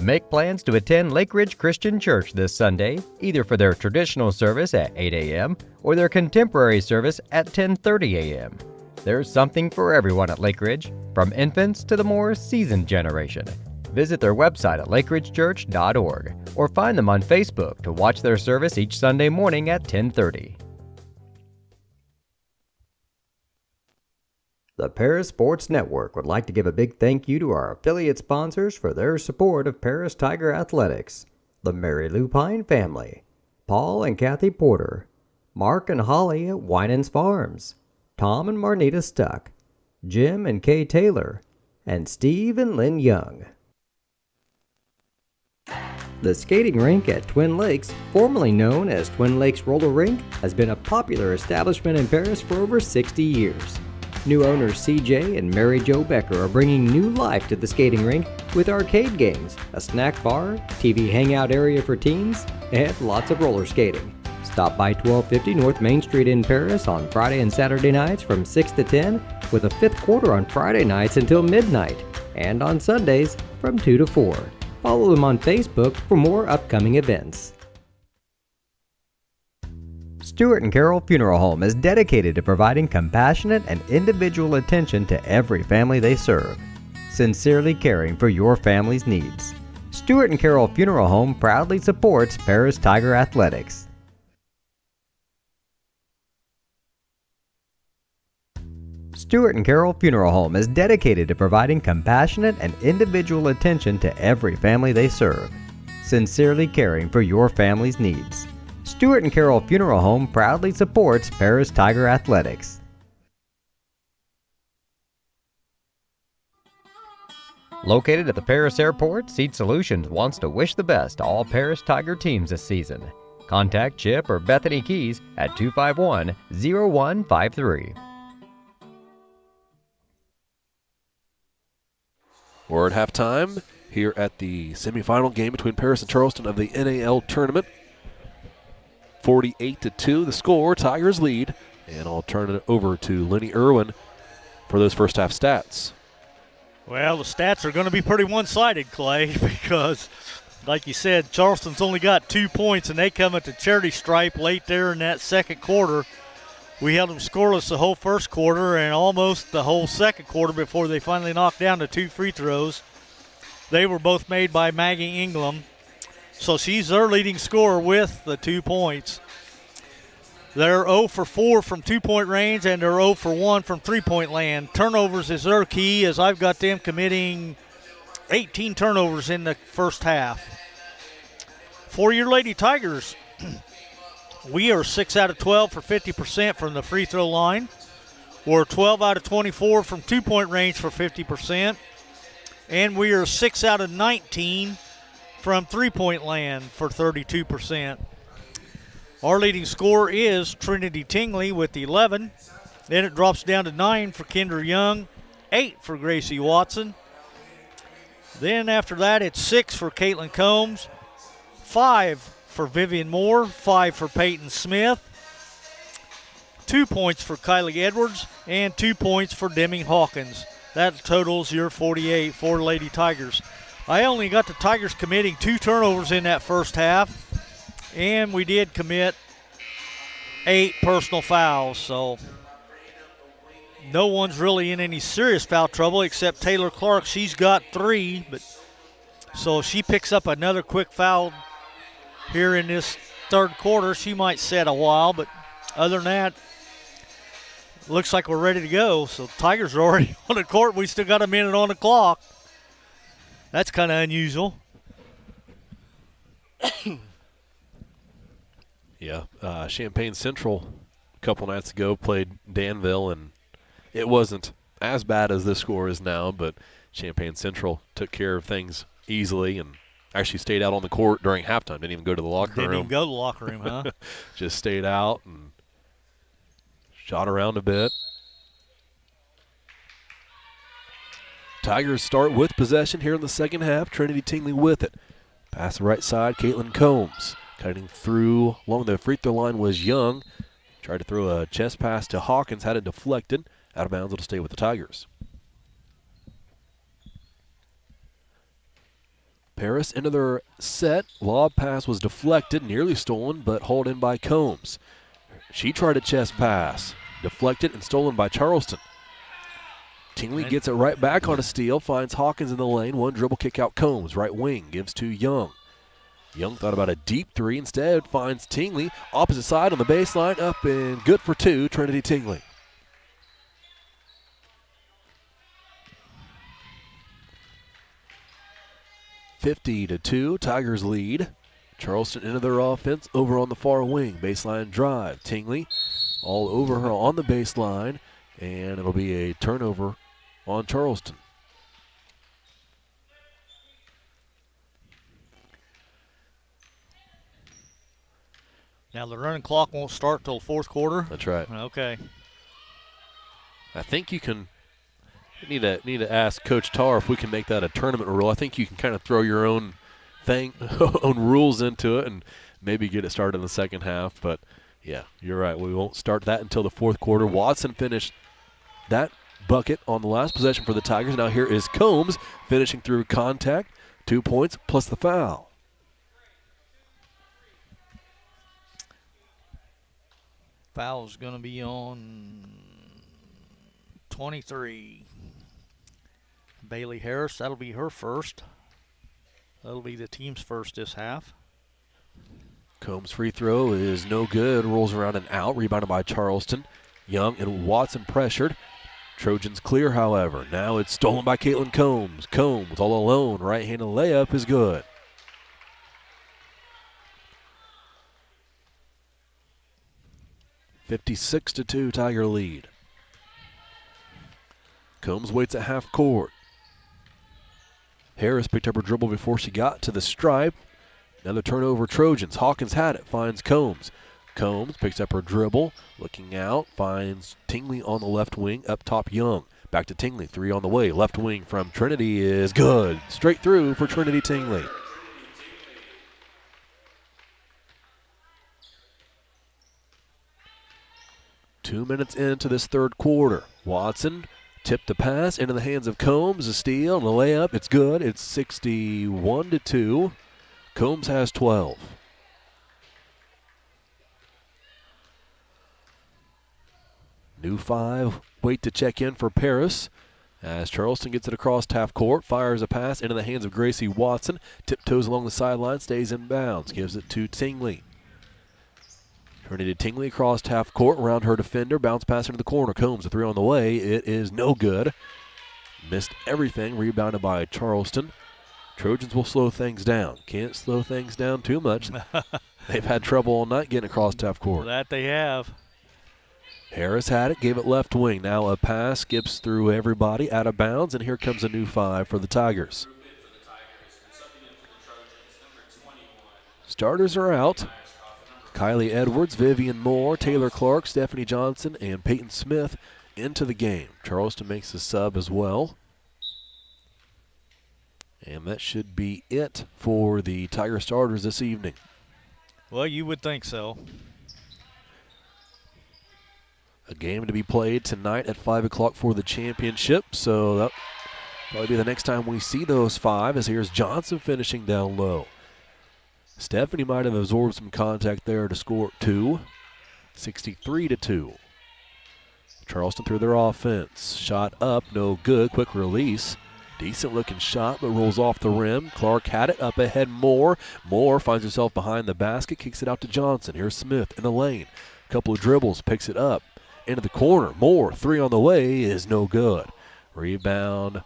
Make plans to attend Lake Ridge Christian Church this Sunday, either for their traditional service at 8 a.m. or their contemporary service at 10:30 a.m. There's something for everyone at Lake Ridge, from infants to the more seasoned generation. Visit their website at lakeridgechurch.org or find them on Facebook to watch their service each Sunday morning at 10:30. The Paris Sports Network would like to give a big thank you to our affiliate sponsors for their support of Paris Tiger Athletics: the Mary Lupine family, Paul and Kathy Porter, Mark and Holly at Winans Farms, Tom and Marnita Stuck, Jim and Kay Taylor, and Steve and Lynn Young. The skating rink at Twin Lakes, formerly known as Twin Lakes Roller Rink, has been a popular establishment in Paris for over 60 years. New owners CJ and Mary Jo Becker are bringing new life to the skating rink with arcade games, a snack bar, TV hangout area for teens, and lots of roller skating. Stop by 1250 North Main Street in Paris on Friday and Saturday nights from 6 to 10, with a fifth quarter on Friday nights until midnight, and on Sundays from 2 to 4. Follow them on Facebook for more upcoming events. Stuart and Carol Funeral Home is dedicated to providing compassionate and individual attention to every family they serve, sincerely caring for your family's needs. Stuart and Carol Funeral Home proudly supports Paris Tiger Athletics. Stuart and Carol Funeral Home is dedicated to providing compassionate and individual attention to every family they serve, sincerely caring for your family's needs. Stuart and Carol Funeral Home proudly supports Paris Tiger Athletics. Located at the Paris Airport, Seat Solutions wants to wish the best to all Paris Tiger teams this season. Contact Chip or Bethany Keys at 251-0153. We're at halftime here at the semifinal game between Paris and Charleston of the NAL tournament. 48-2 the score. Tigers lead. And I'll turn it over to Lenny Irwin for those first half stats. Well, the stats are going to be pretty one-sided, Clay, because, like you said, Charleston's only got 2 points, and they come at the charity stripe late there in that second quarter. We held them scoreless the whole first quarter and almost the whole second quarter before they finally knocked down the 2 free throws. They were both made by Maggie Ingram. So she's their leading scorer with the 2 points. They're 0 for 4 from 2-point range, and they're 0 for 1 from 3-point land. Turnovers is their key, as I've got them committing 18 turnovers in the first half. For your Lady Tigers, we are 6 out of 12 for 50% from the free throw line. We're 12 out of 24 from 2-point range for 50%. And we are 6 out of 19 from 3-point land for 32%. Our leading scorer is Trinity Tingley with 11. Then it drops down to 9 for Kendra Young, 8 for Gracie Watson, Then after that, it's 6 for Caitlin Combs, 5 for Vivian Moore, 5 for Peyton Smith, 2 points for Kylie Edwards, and 2 points for Deming Hawkins. That totals your 48 for Lady Tigers. I only got the Tigers committing 2 turnovers in that first half, and we did commit 8 personal fouls, so no one's really in any serious foul trouble except Taylor Clark. She's got 3, but so if she picks up another quick foul here in this third quarter, she might set a while, but other than that, looks like we're ready to go. So Tigers are already on the court. We still got a minute on the clock. That's kind of unusual. Yeah, Champaign Central a couple nights ago played Danville, and it wasn't as bad as this score is now, but Champaign Central took care of things easily and actually stayed out on the court during halftime. Didn't even go to the locker room. Didn't even go to the locker room, huh? Just stayed out and shot around a bit. Tigers start with possession here in the second half. Trinity Tingley with it. Pass the right side, Caitlin Combs. Cutting through along the free throw line was Young. Tried to throw a chest pass to Hawkins, had it deflected. Out of bounds, it'll stay with the Tigers. Paris into their set. Lob pass was deflected, nearly stolen, but hauled in by Combs. She tried a chest pass, deflected and stolen by Charleston. Tingley gets it right back on a steal, finds Hawkins in the lane. One dribble kick out Combs, right wing, gives to Young. Young thought about a deep 3, instead finds Tingley. Opposite side on the baseline, up and good for 2, Trinity Tingley. (50-2), Tigers lead. Charleston into their offense over on the far wing. Baseline drive. Tingley all over her on the baseline, and it'll be a turnover on Charleston. Now the running clock won't start till fourth quarter. That's right. Okay. I think you can need to ask Coach Tar if we can make that a tournament rule. I think you can kind of throw your own own rules into it and maybe get it started in the second half. But yeah, you're right. We won't start that until the fourth quarter. Watson finished that bucket on the last possession for the Tigers. Now here is Combs finishing through contact. 2 points plus the foul. Foul's going to be on 23. Bailey Harris, that'll be her first. That'll be the team's first this half. Combs' free throw is no good. Rolls around and out. Rebounded by Charleston. Young and Watson pressured. Trojans clear, however. Now it's stolen by Caitlin Combs. Combs all alone. Right-handed layup is good. (56-2), Tiger lead. Combs waits at half court. Harris picked up her dribble before she got to the stripe. Another turnover, Trojans. Hawkins had it, finds Combs. Combs picks up her dribble, looking out, finds Tingley on the left wing, up top Young. Back to Tingley, 3 on the way. Left wing from Trinity is good. Straight through for Trinity Tingley. Two minutes into this third quarter. Watson tipped the pass into the hands of Combs. A steal and a layup. It's good. It's 61-2. Combs has 12. New 5. Wait to check in for Paris. As Charleston gets it across half court, fires a pass into the hands of Gracie Watson. Tiptoes along the sideline, stays in bounds. Gives it to Tingley. Trinity Tingley across half court, around her defender, bounce pass into the corner. Combs, a 3 on the way. It is no good. Missed everything, rebounded by Charleston. Trojans will slow things down. Can't slow things down too much. They've had trouble all night getting across half court. That they have. Harris had it, gave it left wing. Now a pass, skips through everybody, out of bounds, and here comes a new 5 for the Tigers. Starters are out. Kylie Edwards, Vivian Moore, Taylor Clark, Stephanie Johnson, and Peyton Smith into the game. Charleston makes a sub as well. And that should be it for the Tiger starters this evening. Well, you would think so. A game to be played tonight at 5 o'clock for the championship, so that'll probably be the next time we see those 5, as here's Johnson finishing down low. Stephanie might have absorbed some contact there to score 2, 63-2. Charleston through their offense. Shot up, no good, quick release. Decent looking shot, but rolls off the rim. Clark had it, up ahead Moore. Moore finds herself behind the basket, kicks it out to Johnson. Here's Smith in the lane. Couple of dribbles, picks it up. Into the corner. Moore, 3 on the way, is no good. Rebound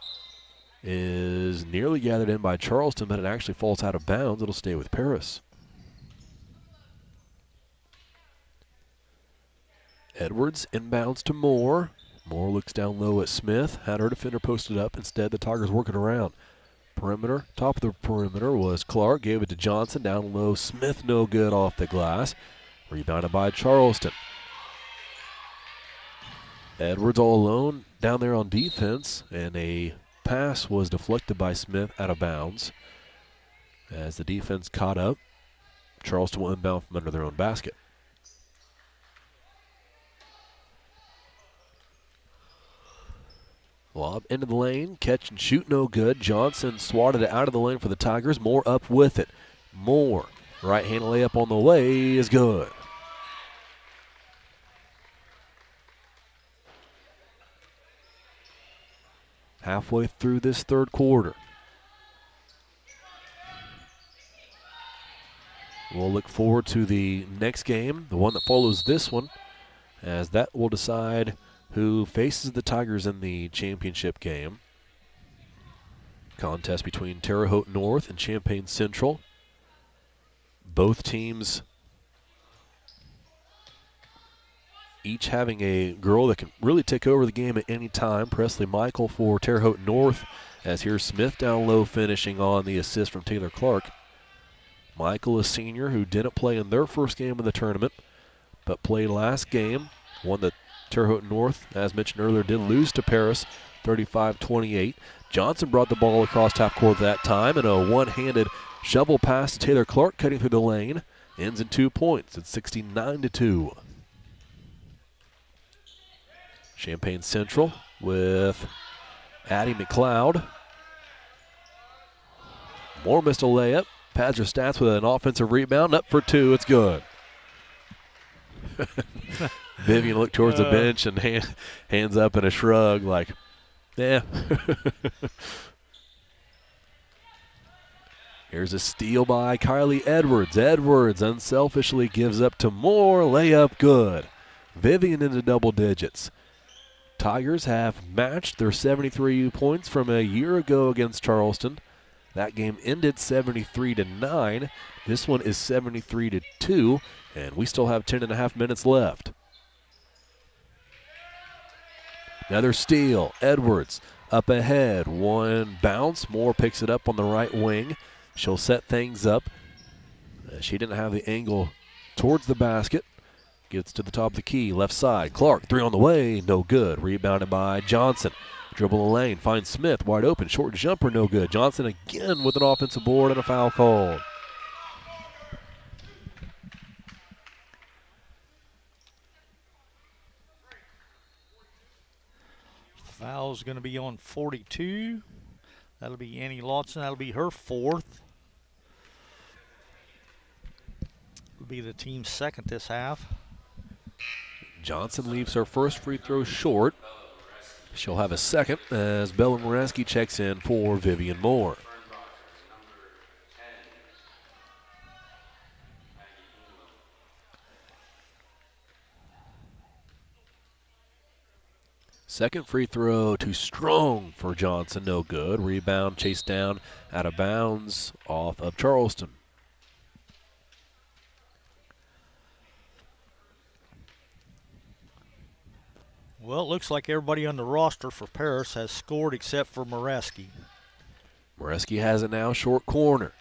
is nearly gathered in by Charleston, but it actually falls out of bounds. It'll stay with Paris. Edwards inbounds to Moore. Moore looks down low at Smith. Had her defender posted up. Instead, the Tigers working around. Perimeter, top of the perimeter was Clark. Gave it to Johnson. Down low, Smith no good off the glass. Rebounded by Charleston. Edwards all alone down there on defense, and a pass was deflected by Smith out of bounds. As the defense caught up, Charleston will inbound from under their own basket. Lob into the lane, catch and shoot no good. Johnson swatted it out of the lane for the Tigers. Moore up with it. Moore, right-hand layup on the way is good. Halfway through this third quarter. We'll look forward to the next game, the one that follows this one, as that will decide who faces the Tigers in the championship game. Contest between Terre Haute North and Champaign Central. Both teams each having a girl that can really take over the game at any time. Presley Michael for Terre Haute North, as here's Smith down low finishing on the assist from Taylor Clark. Michael, a senior who didn't play in their first game of the tournament, but played last game. One that Terre Haute North, as mentioned earlier, did lose to Paris, 35-28. Johnson brought the ball across half court that time, and a one-handed shovel pass to Taylor Clark cutting through the lane. Ends in 2 points. It's 69-2. Champaign Central with Addie McLeod. Moore missed a layup. Pads her stats with an offensive rebound. Up for 2. It's good. Vivian looked towards the bench and hands up in a shrug like, yeah. Here's a steal by Kylie Edwards. Edwards unselfishly gives up to Moore. Layup good. Vivian into double digits. Tigers have matched their 73 points from a year ago against Charleston. That game ended 73-9. This one is 73-2, and we still have 10.5 minutes left. Another steal. Edwards up ahead. One bounce. Moore picks it up on the right wing. She'll set things up. She didn't have the angle towards the basket. Gets to the top of the key, left side. Clark, 3 on the way, no good. Rebounded by Johnson. Dribble the lane, finds Smith, wide open. Short jumper, no good. Johnson again with an offensive board and a foul call. Foul's going to be on 42. That'll be Annie Lawson. That'll be her 4th. It'll be the team's 2nd this half. Johnson leaves her first free throw short. She'll have a second as Bella Moraski checks in for Vivian Moore. Second free throw too strong for Johnson, no good. Rebound chased down out of bounds off of Charleston. Well, it looks like everybody on the roster for Paris has scored except for Moreski. Moreski has it now, short corner.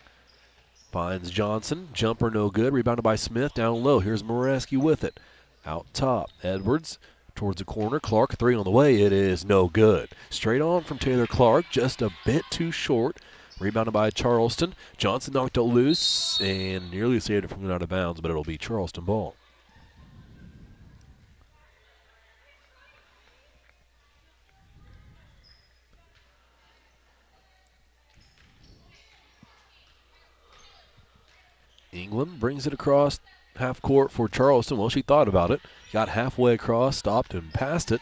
Finds Johnson, jumper no good, rebounded by Smith, down low. Here's Moreski with it. Out top, Edwards towards the corner. Clark, 3 on the way, it is no good. Straight on from Taylor Clark, just a bit too short. Rebounded by Charleston. Johnson knocked it loose and nearly saved it from going out of bounds, but it'll be Charleston ball. England brings it across half court for Charleston. Well, she thought about it. Got halfway across, stopped and passed it.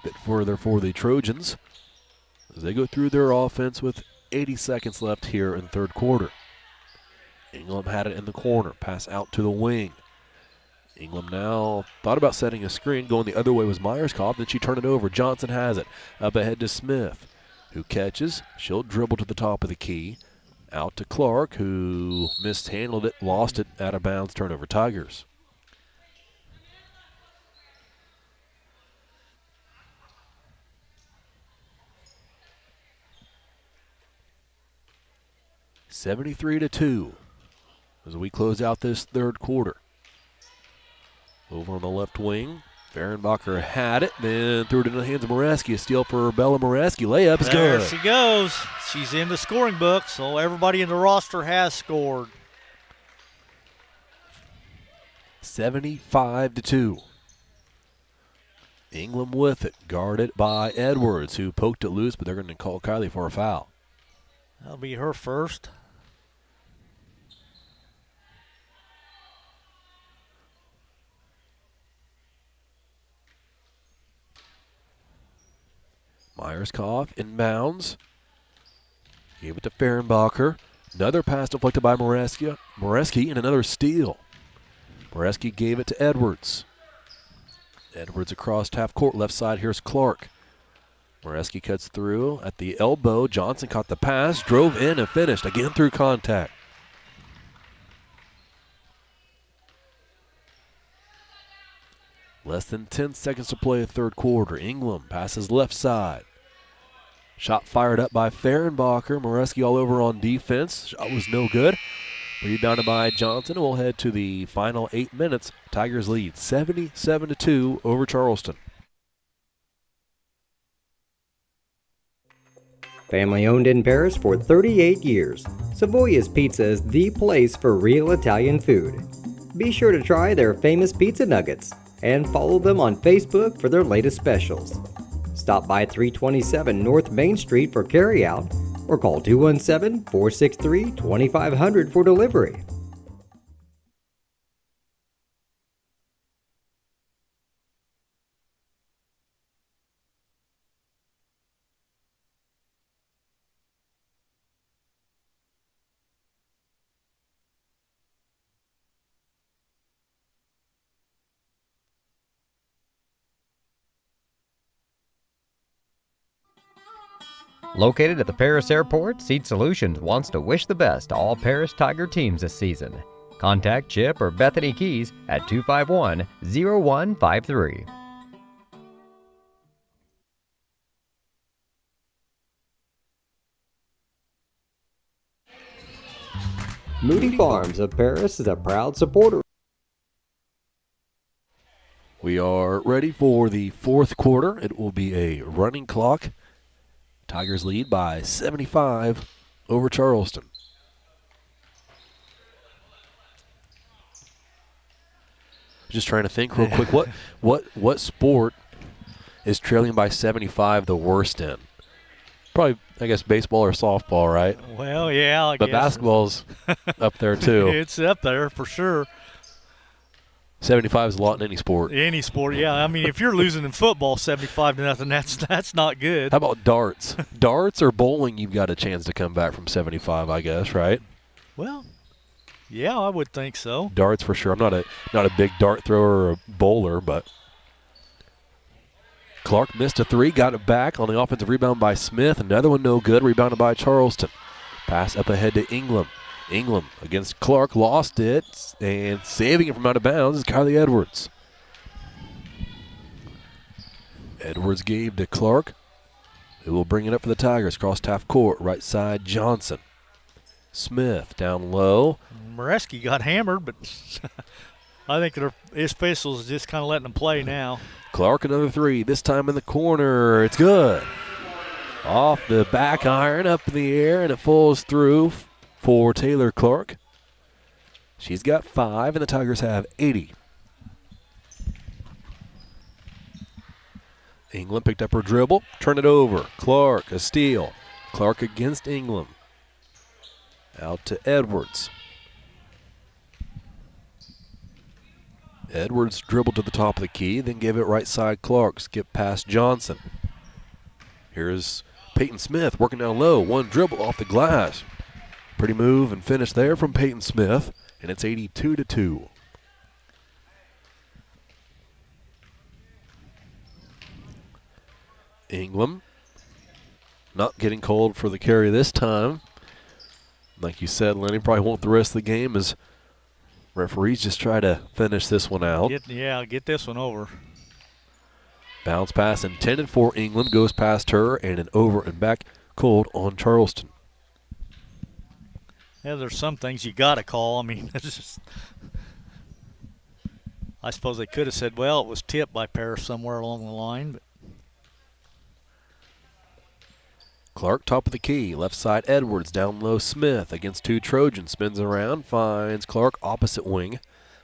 A bit further for the Trojans as they go through their offense with 80 seconds left here in the third quarter. England had it in the corner. Pass out to the wing. England now thought about setting a screen. Going the other way was Myerscough. Then she turned it over. Johnson has it. Up ahead to Smith, who catches. She'll dribble to the top of the key. Out to Clark, who mishandled it, lost it, out of bounds, turnover Tigers. (73-2) as we close out this third quarter. Over on the left wing, Fehrenbacher had it, then threw it into the hands of Moreski. A steal for Bella Moreski. Layup is There good. she goes. She's in the scoring book, so everybody in the roster has scored. 75-2. England with it, guarded by Edwards, who poked it loose, but they're going to call Kylie for a foul. That'll be her first. Myerscough inbounds. Gave it to Fehrenbacher. Another pass deflected by Moreski, and another steal. Moreski gave it to Edwards. Edwards across half court, left side. Here's Clark. Moreski cuts through at the elbow. Johnson caught the pass, drove in, and finished again through contact. Less than 10 seconds to play the third quarter. England passes left side. Shot fired up by Fehrenbacher. Moreski all over on defense. Shot was no good. Rebounded by Johnson. We'll head to the final 8 minutes. Tigers lead 77-2 over Charleston. Family owned in Paris for 38 years, Savoya's Pizza is the place for real Italian food. Be sure to try their famous pizza nuggets and follow them on Facebook for their latest specials. Stop by 327 North Main Street for carryout or call 217-463-2500 for delivery. Located at the Paris Airport, Seed Solutions wants to wish the best to all Paris Tiger teams this season. Contact Chip or Bethany Keys at 251-0153. Moody Farms of Paris is a proud supporter. We are ready for the fourth quarter. It will be a running clock. Tigers lead by 75 over Charleston. Just trying to think real quick. What sport is trailing by 75 the worst in? Probably, I guess, baseball or softball, right? Well, yeah, I But guess. basketball's up there too. It's up there for sure. 75 is a lot in any sport. Any sport, yeah. I mean, if you're losing in football 75-0, that's not good. How about darts? Darts or bowling, you've got a chance to come back from 75, I guess, right? Well, yeah, I would think so. Darts for sure. I'm not a big dart thrower or a bowler, but Clark missed a three, got it back on the offensive rebound by Smith. Another one no good, rebounded by Charleston. Pass up ahead to England. England against Clark, lost it, and saving it from out of bounds is Kylie Edwards. Edwards gave to Clark, who will bring it up for the Tigers. Cross half court, right side Johnson. Smith down low. Moreski got hammered, but I think his officials just kind of letting him play now. Clark another three, this time in the corner. It's good. Off the back iron, up in the air, and it falls through for Taylor Clark. She's got 5, and the Tigers have 80. England picked up her dribble, turn it over. Clark, a steal. Clark against England. Out to Edwards. Edwards dribbled to the top of the key, then gave it right side Clark. Skip past Johnson. Here's Peyton Smith working down low. One dribble off the glass. Pretty move and finish there from Peyton Smith, and it's 82-2. England not getting called for the carry this time. Like you said, Lenny, probably won't the rest of the game as referees just try to finish this one out. Get this one over. Bounce pass intended for England goes past her, and an over and back called on Charleston. Yeah, there's some things you got to call. I mean, it's just, I suppose they could have said, well, it was tipped by Paris somewhere along the line. But Clark, top of the key, left side Edwards, down low Smith against 2 Trojans, spins around, finds Clark opposite wing.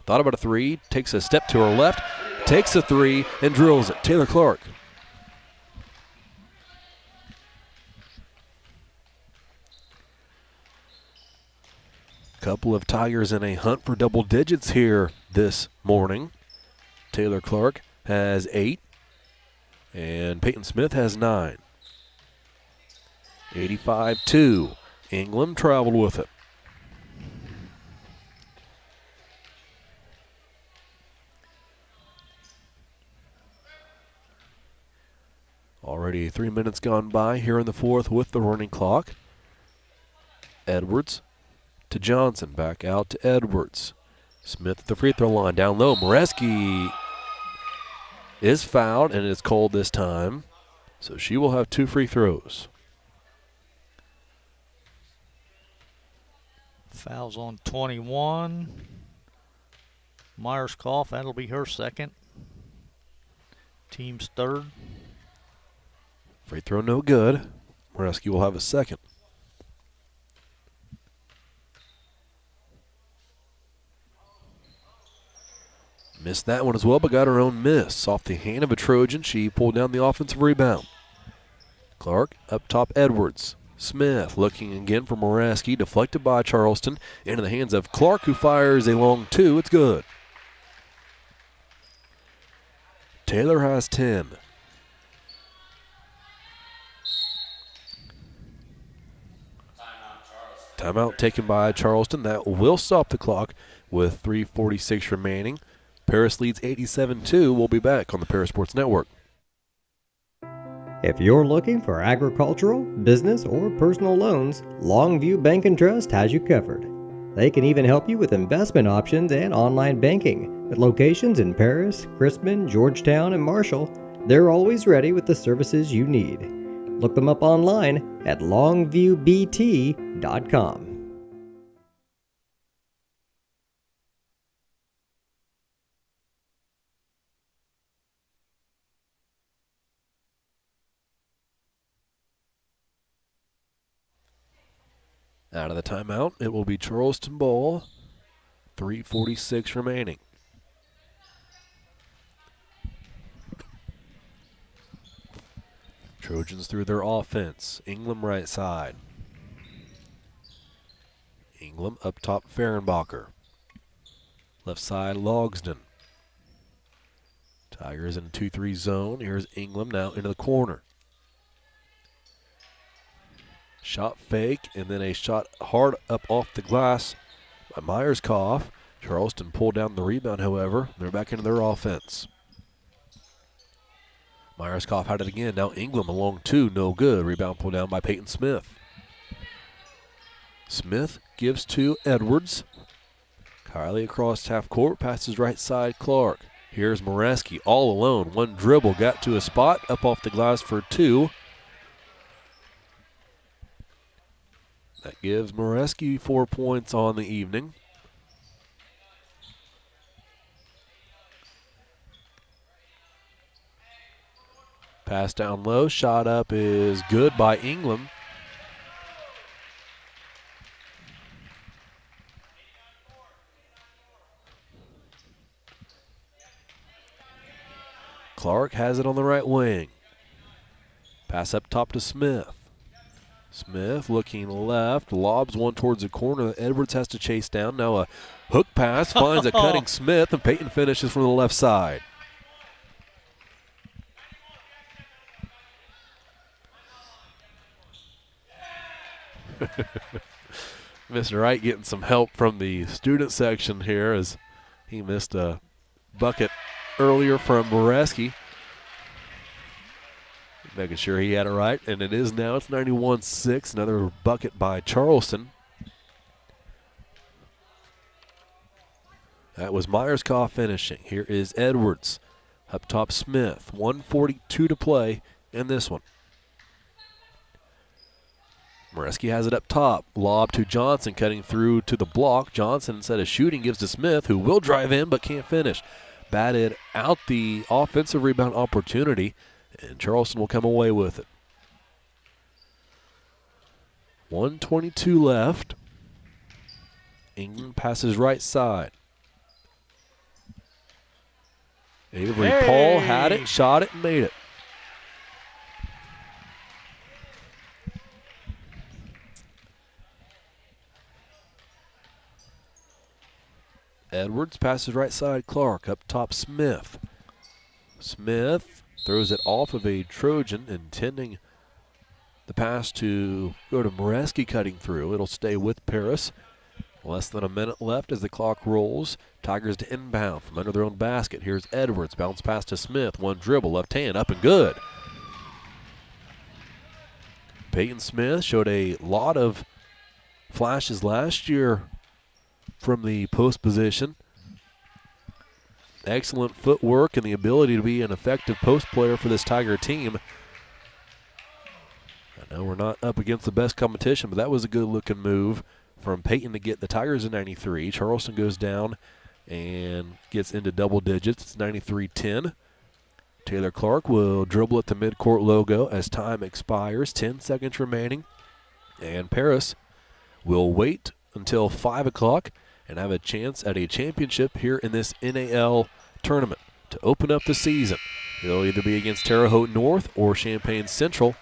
Thought about a 3, takes a step to her left, takes a 3, and drills it. Taylor Clark. Couple of Tigers in a hunt for double digits here this morning. Taylor Clark has 8, and Peyton Smith has 9. 85-2. England traveled with it. Already 3 minutes gone by here in the fourth with the running clock. Edwards to Johnson, back out to Edwards. Smith at the free throw line, down low. Moreski is fouled, and it's called this time. So she will have 2 free throws. fouls on 21. Myers-Koff, that'll be her second. Team's third. Free throw no good. Moreski will have a second. Missed that one as well, but got her own miss. Off the hand of a Trojan, she pulled down the offensive rebound. Clark, up top Edwards. Smith looking again for Moreski, deflected by Charleston. Into the hands of Clark, who fires a long 2. It's good. Taylor has 10. Timeout taken by Charleston. That will stop the clock with 3:46 remaining. Paris leads 87-2. We'll be back on the Paris Sports Network. If you're looking for agricultural, business, or personal loans, Longview Bank and Trust has you covered. They can even help you with investment options and online banking. With locations in Paris, Crispin, Georgetown, and Marshall, they're always ready with the services you need. Look them up online at longviewbt.com. Out of the timeout, it will be Charleston ball. 3:46 remaining. Trojans through their offense. England right side. England up top, Fehrenbacher. Left side, Logsden. Tigers in a 2-3 zone. Here's England now into the corner. Shot fake, and then a shot hard up off the glass by Myers-Koff. Charleston pulled down the rebound, however. They're back into their offense. Myers-Koff had it again. Now England along 2, no good. Rebound pulled down by Peyton Smith. Smith gives to Edwards. Kylie across half court, passes right side Clark. Here's Moreski all alone. One dribble, got to a spot, up off the glass for 2. That gives Moreski 4 points on the evening. Pass down low, shot up is good by Ingram. Clark has it on the right wing. Pass up top to Smith. Smith looking left, lobs one towards the corner that Edwards has to chase down. Now a hook pass finds a cutting Smith, and Peyton finishes from the left side. Mr. Wright getting some help from the student section here as he missed a bucket earlier from Moreski. Making sure he had it right, and it is now. It's 91-6, another bucket by Charleston. That was Myerscough finishing. Here is Edwards. Up top Smith. 1:42 to play in this one. Moreski has it up top. Lob to Johnson, cutting through to the block. Johnson, instead of shooting, gives to Smith, who will drive in but can't finish. Batted out the offensive rebound opportunity, and Charleston will come away with it. 1:22 left. England passes right side. Avery Paul had it, shot it, and made it. Edwards passes right side. Clark up top. Smith. Smith throws it off of a Trojan, intending the pass to go to Moreski, cutting through. It'll stay with Paris. Less than a minute left as the clock rolls. Tigers to inbound from under their own basket. Here's Edwards. Bounce pass to Smith. One dribble, left hand, up and good. Peyton Smith showed a lot of flashes last year from the post position. Excellent footwork and the ability to be an effective post player for this Tiger team. I know we're not up against the best competition, but that was a good-looking move from Peyton to get the Tigers in 93. Charleston goes down and gets into double digits. It's 93-10. Taylor Clark will dribble at the midcourt logo as time expires. 10 seconds remaining. And Paris will wait until 5 o'clock and have a chance at a championship here in this NAL tournament to open up the season. It'll either be against Terre Haute North or Champaign Central.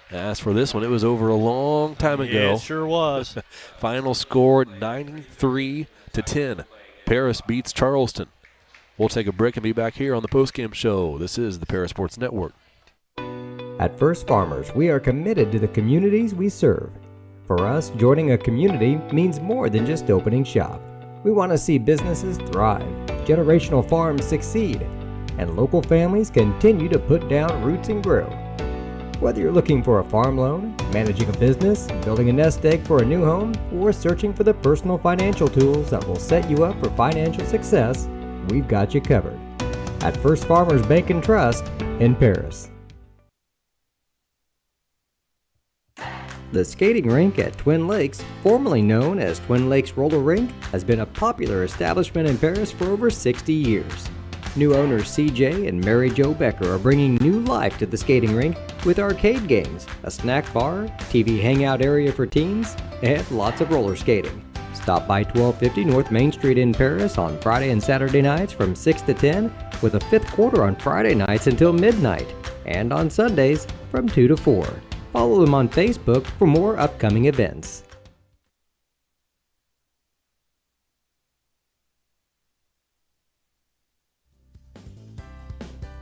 As for this one, it was over a long time ago. Yeah, it sure was. Final score 93-10. Paris beats Charleston. We'll take a break and be back here on the postgame show. This is the Paris Sports Network. At First Farmers, we are committed to the communities we serve. For us, joining a community means more than just opening shop. We want to see businesses thrive, generational farms succeed, and local families continue to put down roots and grow. Whether you're looking for a farm loan, managing a business, building a nest egg for a new home, or searching for the personal financial tools that will set you up for financial success, we've got you covered. At First Farmers Bank and Trust in Paris. The skating rink at Twin Lakes, formerly known as Twin Lakes Roller Rink, has been a popular establishment in Paris for over 60 years. New owners CJ and Mary Jo Becker are bringing new life to the skating rink with arcade games, a snack bar, TV hangout area for teens, and lots of roller skating. Stop by 1250 North Main Street in Paris on Friday and Saturday nights from 6 to 10, with a fifth quarter on Friday nights until midnight, and on Sundays from 2 to 4. Follow them on Facebook for more upcoming events.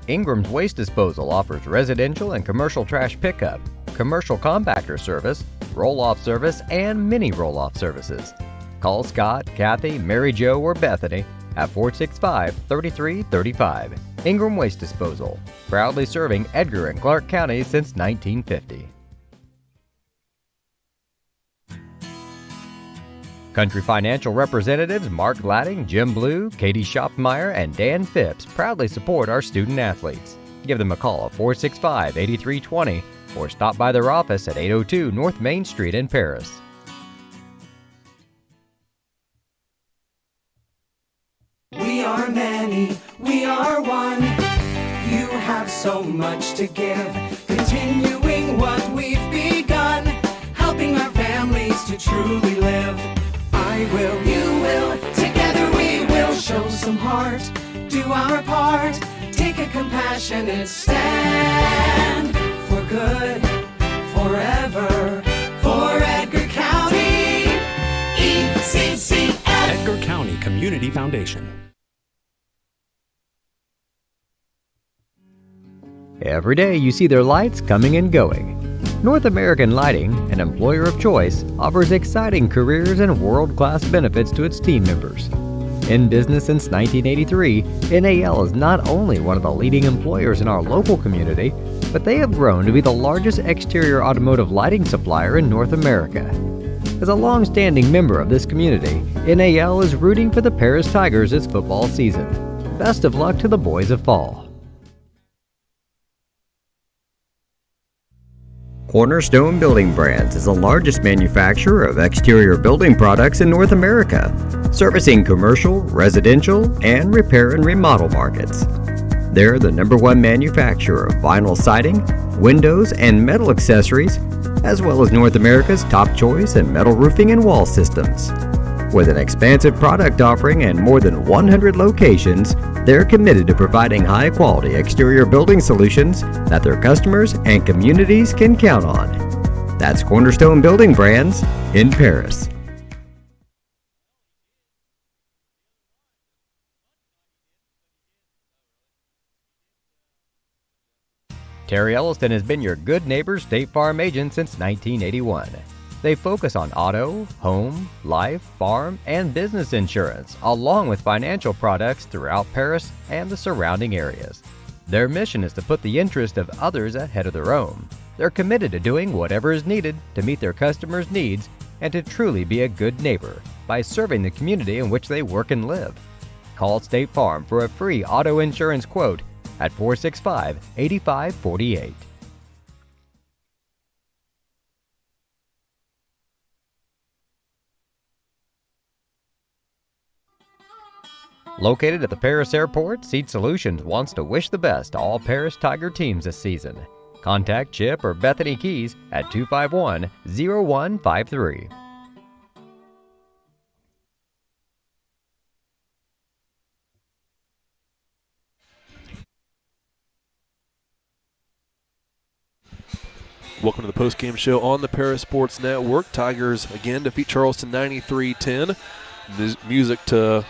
Ingram's Waste Disposal offers residential and commercial trash pickup, commercial compactor service, roll-off service, and mini roll-off services. Call Scott, Kathy, Mary Jo, or Bethany at 465-3335. Ingram Waste Disposal, proudly serving Edgar and Clark counties since 1950. Country Financial representatives Mark Gladding, Jim Blue, Katie Schopmeyer, and Dan Phipps proudly support our student athletes. Give them a call at 465-8320 or stop by their office at 802 North Main Street in Paris. We are many, we are one. You have so much to give, continuing what we've begun, helping our families to truly live. I will, you will, together we will show some heart, do our part, take a compassionate stand for good, forever, for Edgar County, ECCF. Edgar County Community Foundation. Every day you see their lights coming and going. North American Lighting, an employer of choice, offers exciting careers and world-class benefits to its team members. In business since 1983, NAL is not only one of the leading employers in our local community, but they have grown to be the largest exterior automotive lighting supplier in North America. As a long-standing member of this community, NAL is rooting for the Paris Tigers this football season. Best of luck to the boys of fall. Cornerstone Building Brands is the largest manufacturer of exterior building products in North America, servicing commercial, residential, and repair and remodel markets. They're the #1 manufacturer of vinyl siding, windows, and metal accessories, as well as North America's top choice in metal roofing and wall systems. With an expansive product offering and more than 100 locations, they're committed to providing high-quality exterior building solutions that their customers and communities can count on. That's Cornerstone Building Brands in Paris. Terry Elliston has been your good neighbor State Farm agent since 1981. They focus on auto, home, life, farm, and business insurance, along with financial products throughout Paris and the surrounding areas. Their mission is to put the interest of others ahead of their own. They're committed to doing whatever is needed to meet their customers' needs and to truly be a good neighbor by serving the community in which they work and live. Call State Farm for a free auto insurance quote at 465-8548. Located at the Paris Airport, Seat Solutions wants to wish the best to all Paris Tiger teams this season. Contact Chip or Bethany Keys at 251-0153. Welcome to the post-game show on the Paris Sports Network. Tigers again defeat Charleston 93-10. Music to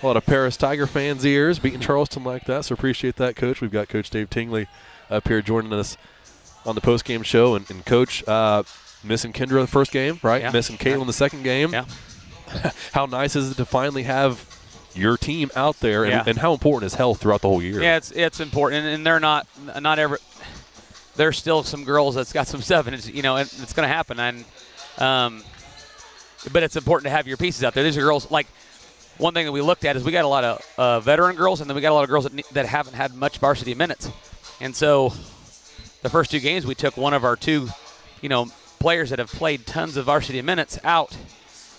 a lot of Paris Tiger fans' ears, beating Charleston like that, so appreciate that, Coach. We've got Coach Dave Tingley up here joining us on the post-game show. And Coach, missing Kendra the first game, right? Yeah. Missing Caitlin the second game. Yeah. How nice is it to finally have your team out there, and, Yeah. and how important is health throughout the whole year? Yeah, it's important, and they're not ever. There's still some girls that's got some stuff, and it's it's going to happen. And but it's important to have your pieces out there. These are girls like. One thing that we looked at is we got a lot of veteran girls, and then we got a lot of girls that haven't had much varsity minutes. And so the first two games, we took one of our two, players that have played tons of varsity minutes out.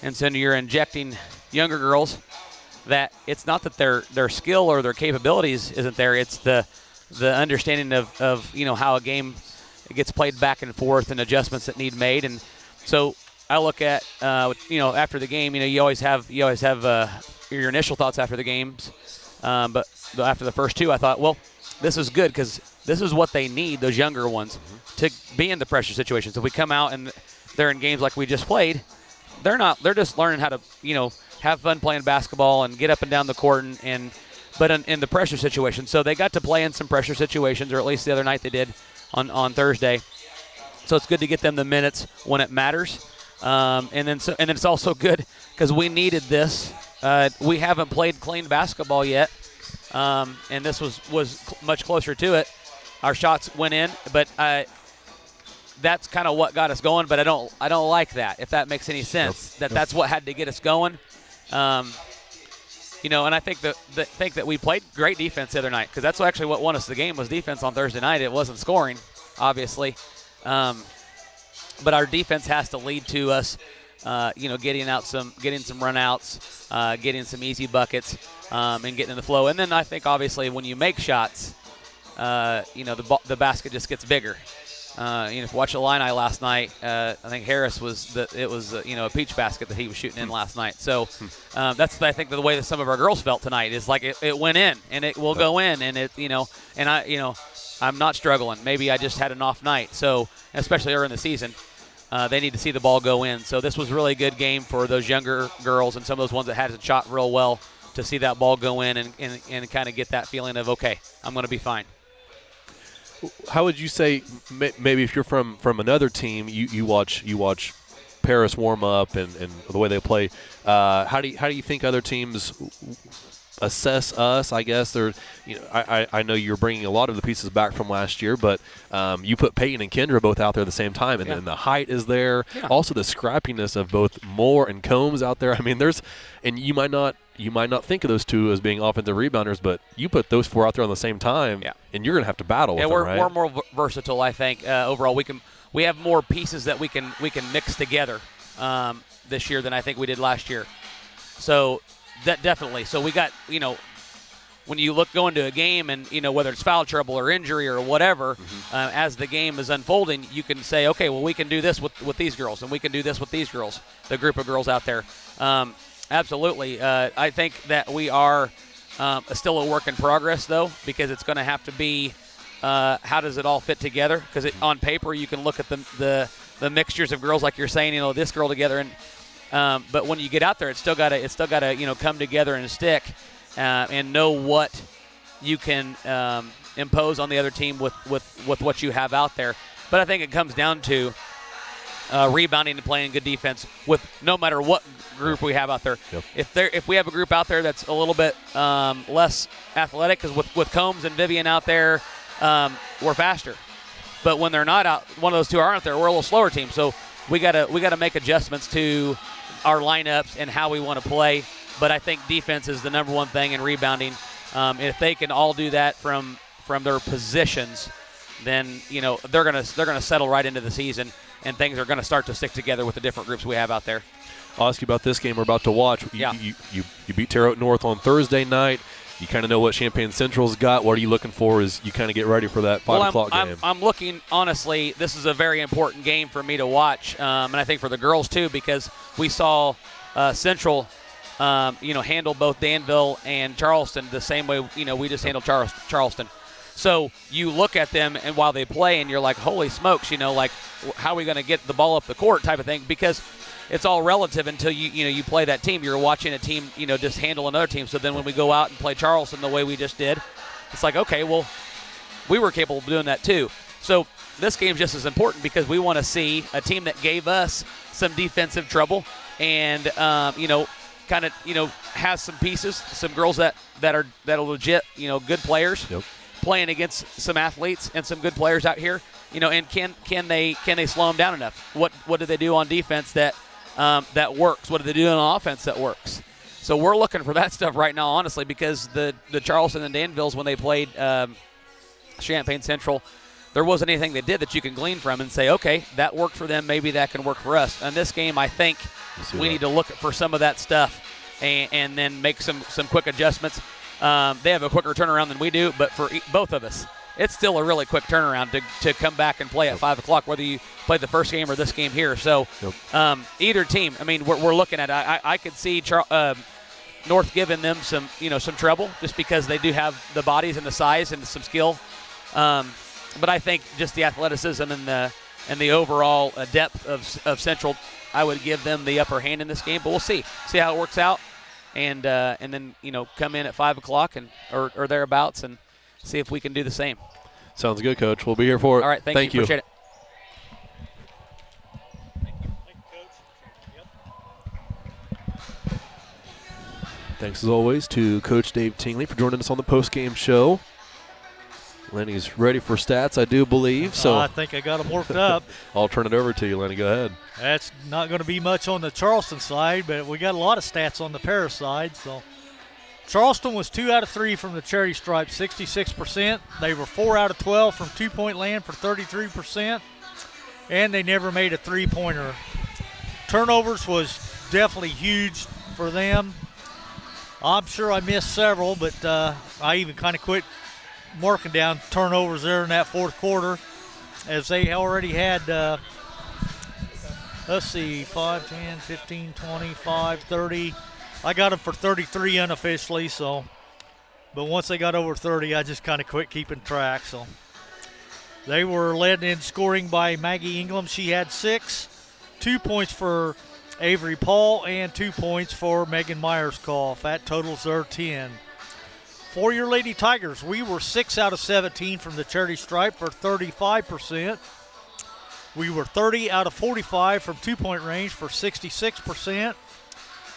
And so you're injecting younger girls that it's not that their skill or their capabilities isn't there. It's the understanding of how a game gets played back and forth and adjustments that need made. And so I look at, after the game, you always have your initial thoughts after the games. But after the first two, I thought, well, this is good because this is what they need, those younger ones, to be in the pressure situations. If we come out and they're in games like we just played, they're just learning how to, have fun playing basketball and get up and down the court but in the pressure situation. So they got to play in some pressure situations, or at least the other night they did on Thursday. So it's good to get them the minutes when it matters. And then it's also good because we needed this. We haven't played clean basketball yet, and this was much closer to it. Our shots went in, but that's kind of what got us going. But I don't like that, if that makes any sense. That's what had to get us going. And I think that we played great defense the other night, because that's actually what won us the game was defense on Thursday night. It wasn't scoring, obviously. But our defense has to lead to us, getting some runouts, getting some easy buckets, and getting in the flow. And then I think obviously when you make shots, the basket just gets bigger. If you watch Illini last night, I think Harris was a peach basket that he was shooting in last night. So that's I think the way that some of our girls felt tonight is like it went in and it will go in and I'm not struggling. Maybe I just had an off night. So especially early in the season, they need to see the ball go in. So this was really a good game for those younger girls and some of those ones that had it shot real well to see that ball go in and kind of get that feeling of, okay, I'm going to be fine. How would you say maybe if you're from another team, you watch Paris warm up and the way they play? How do you think other teams assess us? I guess I know you're bringing a lot of the pieces back from last year, but you put Peyton and Kendra both out there at the same time, and then the height is there. Yeah. Also the scrappiness of both Moore and Combs out there. I mean, and you might not think of those two as being offensive rebounders, but you put those four out there on the same time, and you're going to have to battle with them, right? We're more versatile, I think. Overall, we have more pieces that we can mix together this year than I think we did last year. So that definitely. So we got, when you go into a game and, whether it's foul trouble or injury or whatever, as the game is unfolding, you can say, okay, well, we can do this with these girls and we can do this with these girls, the group of girls out there. Absolutely. I think that we are still a work in progress, though, because it's going to have to be how does it all fit together? Because on paper you can look at the mixtures of girls, like you're saying, this girl together, and but when you get out there, it's still got to come together and stick, and know what you can impose on the other team with what you have out there. But I think it comes down to rebounding and playing good defense with no matter what group we have out there. Yep. If we have a group out there that's a little bit less athletic, because with Combs and Vivian out there, we're faster. But when they're not out, one of those two aren't out there, we're a little slower team. So we gotta make adjustments to our lineups and how we want to play. But I think defense is the number one thing, and rebounding. If they can all do that from their positions, then they're gonna settle right into the season, and things are gonna start to stick together with the different groups we have out there. I'll ask you about this game we're about to watch. You beat Terre Haute North on Thursday night. You kind of know what Champaign Central's got. What are you looking for as you kind of get ready for that 5 o'clock game? I'm looking, honestly, this is a very important game for me to watch, and I think for the girls too, because we saw Central handle both Danville and Charleston the same way we just handled Charleston. So you look at them and while they play and you're like, holy smokes, like how are we going to get the ball up the court type of thing, because it's all relative until you play that team. You're watching a team, just handle another team. So then when we go out and play Charleston the way we just did, it's like, okay, well, we were capable of doing that too. So this game's just as important because we want to see a team that gave us some defensive trouble and, has some pieces, some girls that are legit, good players. Yep. Playing against some athletes and some good players out here, and can they slow them down enough? What do they do on defense that works? What do they do on offense that works? So we're looking for that stuff right now, honestly, because the Charleston and Danvilles, when they played Champaign Central, there wasn't anything they did that you can glean from and say, okay, that worked for them, maybe that can work for us. And this game, I think we need to look for some of that stuff and then make some quick adjustments. They have a quicker turnaround than we do, but for both of us, it's still a really quick turnaround to come back and play at 5 o'clock, whether you play the first game or this game here. So either team, we're looking at I could see North giving them some trouble just because they do have the bodies and the size and some skill. But I think just the athleticism and the overall depth of Central, I would give them the upper hand in this game. But we'll see how it works out. And then come in at 5 o'clock or thereabouts and see if we can do the same. Sounds good, Coach. We'll be here for it. All right, thank you. Appreciate it. Thank you, Coach. Thanks as always to Coach Dave Tingley for joining us on the post-game show. Lenny's ready for stats, I do believe. So I think I got them worked up. I'll turn it over to you, Lenny. Go ahead. That's not going to be much on the Charleston side, but we got a lot of stats on the Paris side. So Charleston was 2 out of 3 from the charity stripe, 66%. They were 4 out of 12 from two-point land for 33%, and they never made a three-pointer. Turnovers was definitely huge for them. I'm sure I missed several, but I even kind of quit marking down turnovers there in that fourth quarter, as they already had, let's see, 5, 10, 15, 25, 30. I got them for 33 unofficially, so. But once they got over 30, I just kind of quit keeping track. So they were led in scoring by Maggie Ingram. She had 6, 2 points for Avery Paul, and 2 points for Megan Myerscough. That totals their 10. For your Lady Tigers, we were 6 out of 17 from the charity stripe for 35%. We were 30 out of 45 from two-point range for 66%.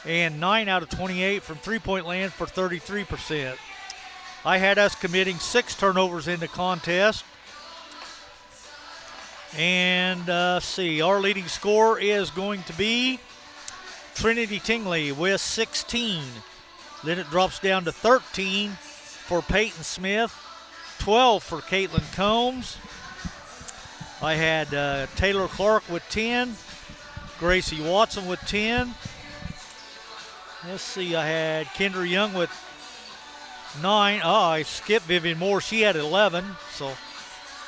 And 9 out of 28 from three-point land for 33%. I had us committing 6 turnovers in the contest. And see, our leading scorer is going to be Trinity Tingley with 16. Then it drops down to 13 for Peyton Smith, 12 for Caitlin Combs. I had Taylor Clark with 10, Gracie Watson with 10. Let's see, I had Kendra Young with 9. I skipped Vivian Moore. She had 11. So I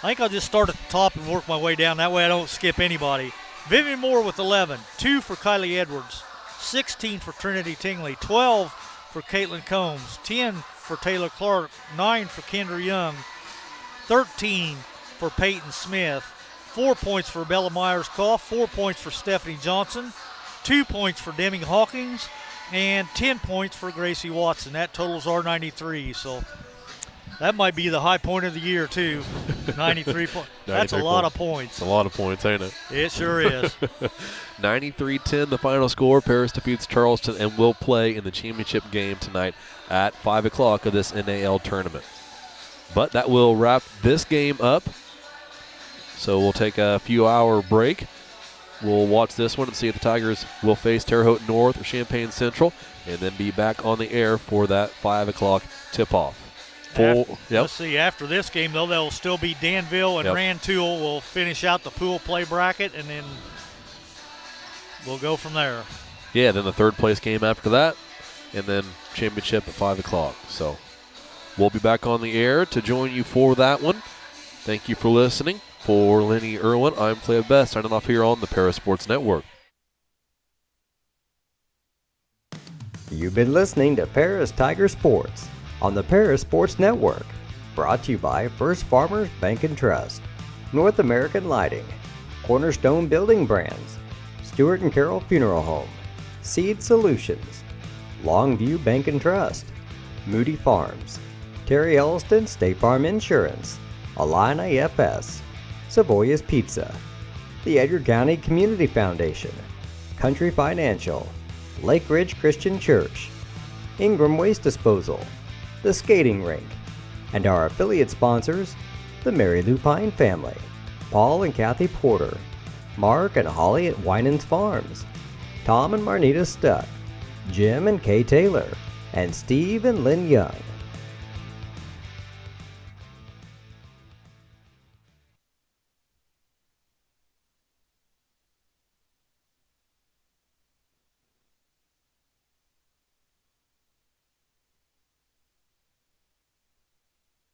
think I'll just start at the top and work my way down. That way I don't skip anybody. Vivian Moore with 11. 2 for Kylie Edwards. 16 for Trinity Tingley. 12 for Caitlin Combs. 10 for Taylor Clark. 9 for Kendra Young. 13 for Peyton Smith. 4 points for Bella Myerscough. 4 points for Stephanie Johnson. 2 points for Demi Hawkins. And 10 points for Gracie Watson. That totals our 93. So that might be the high point of the year, too. 93 points. That's a lot of points. It's a lot of points, ain't it? It sure is. 93-10, the final score. Paris defeats Charleston and will play in the championship game tonight at 5 o'clock of this NAL tournament. But that will wrap this game up. So we'll take a few-hour break. We'll watch this one and see if the Tigers will face Terre Haute North or Champaign Central, and then be back on the air for that 5 o'clock tip-off. Let's see, after this game, though, they'll still be Danville and Rantoul will finish out the pool play bracket, and then we'll go from there. Yeah, then the third-place game after that, and then championship at 5 o'clock. So we'll be back on the air to join you for that one. Thank you for listening. For Lenny Irwin, I'm Clay Best, signing off here on the Paris Sports Network. You've been listening to Paris Tiger Sports on the Paris Sports Network. Brought to you by First Farmers Bank and Trust, North American Lighting, Cornerstone Building Brands, Stewart & Carroll Funeral Home, Seed Solutions, Longview Bank and Trust, Moody Farms, Terry Elliston State Farm Insurance, Alina FS, Savoya's Pizza, the Edgar County Community Foundation, Country Financial, Lake Ridge Christian Church, Ingram Waste Disposal, the Skating Rink, and our affiliate sponsors, the Mary Lupine family, Paul and Kathy Porter, Mark and Holly at Winans Farms, Tom and Marnita Stuck, Jim and Kay Taylor, and Steve and Lynn Young.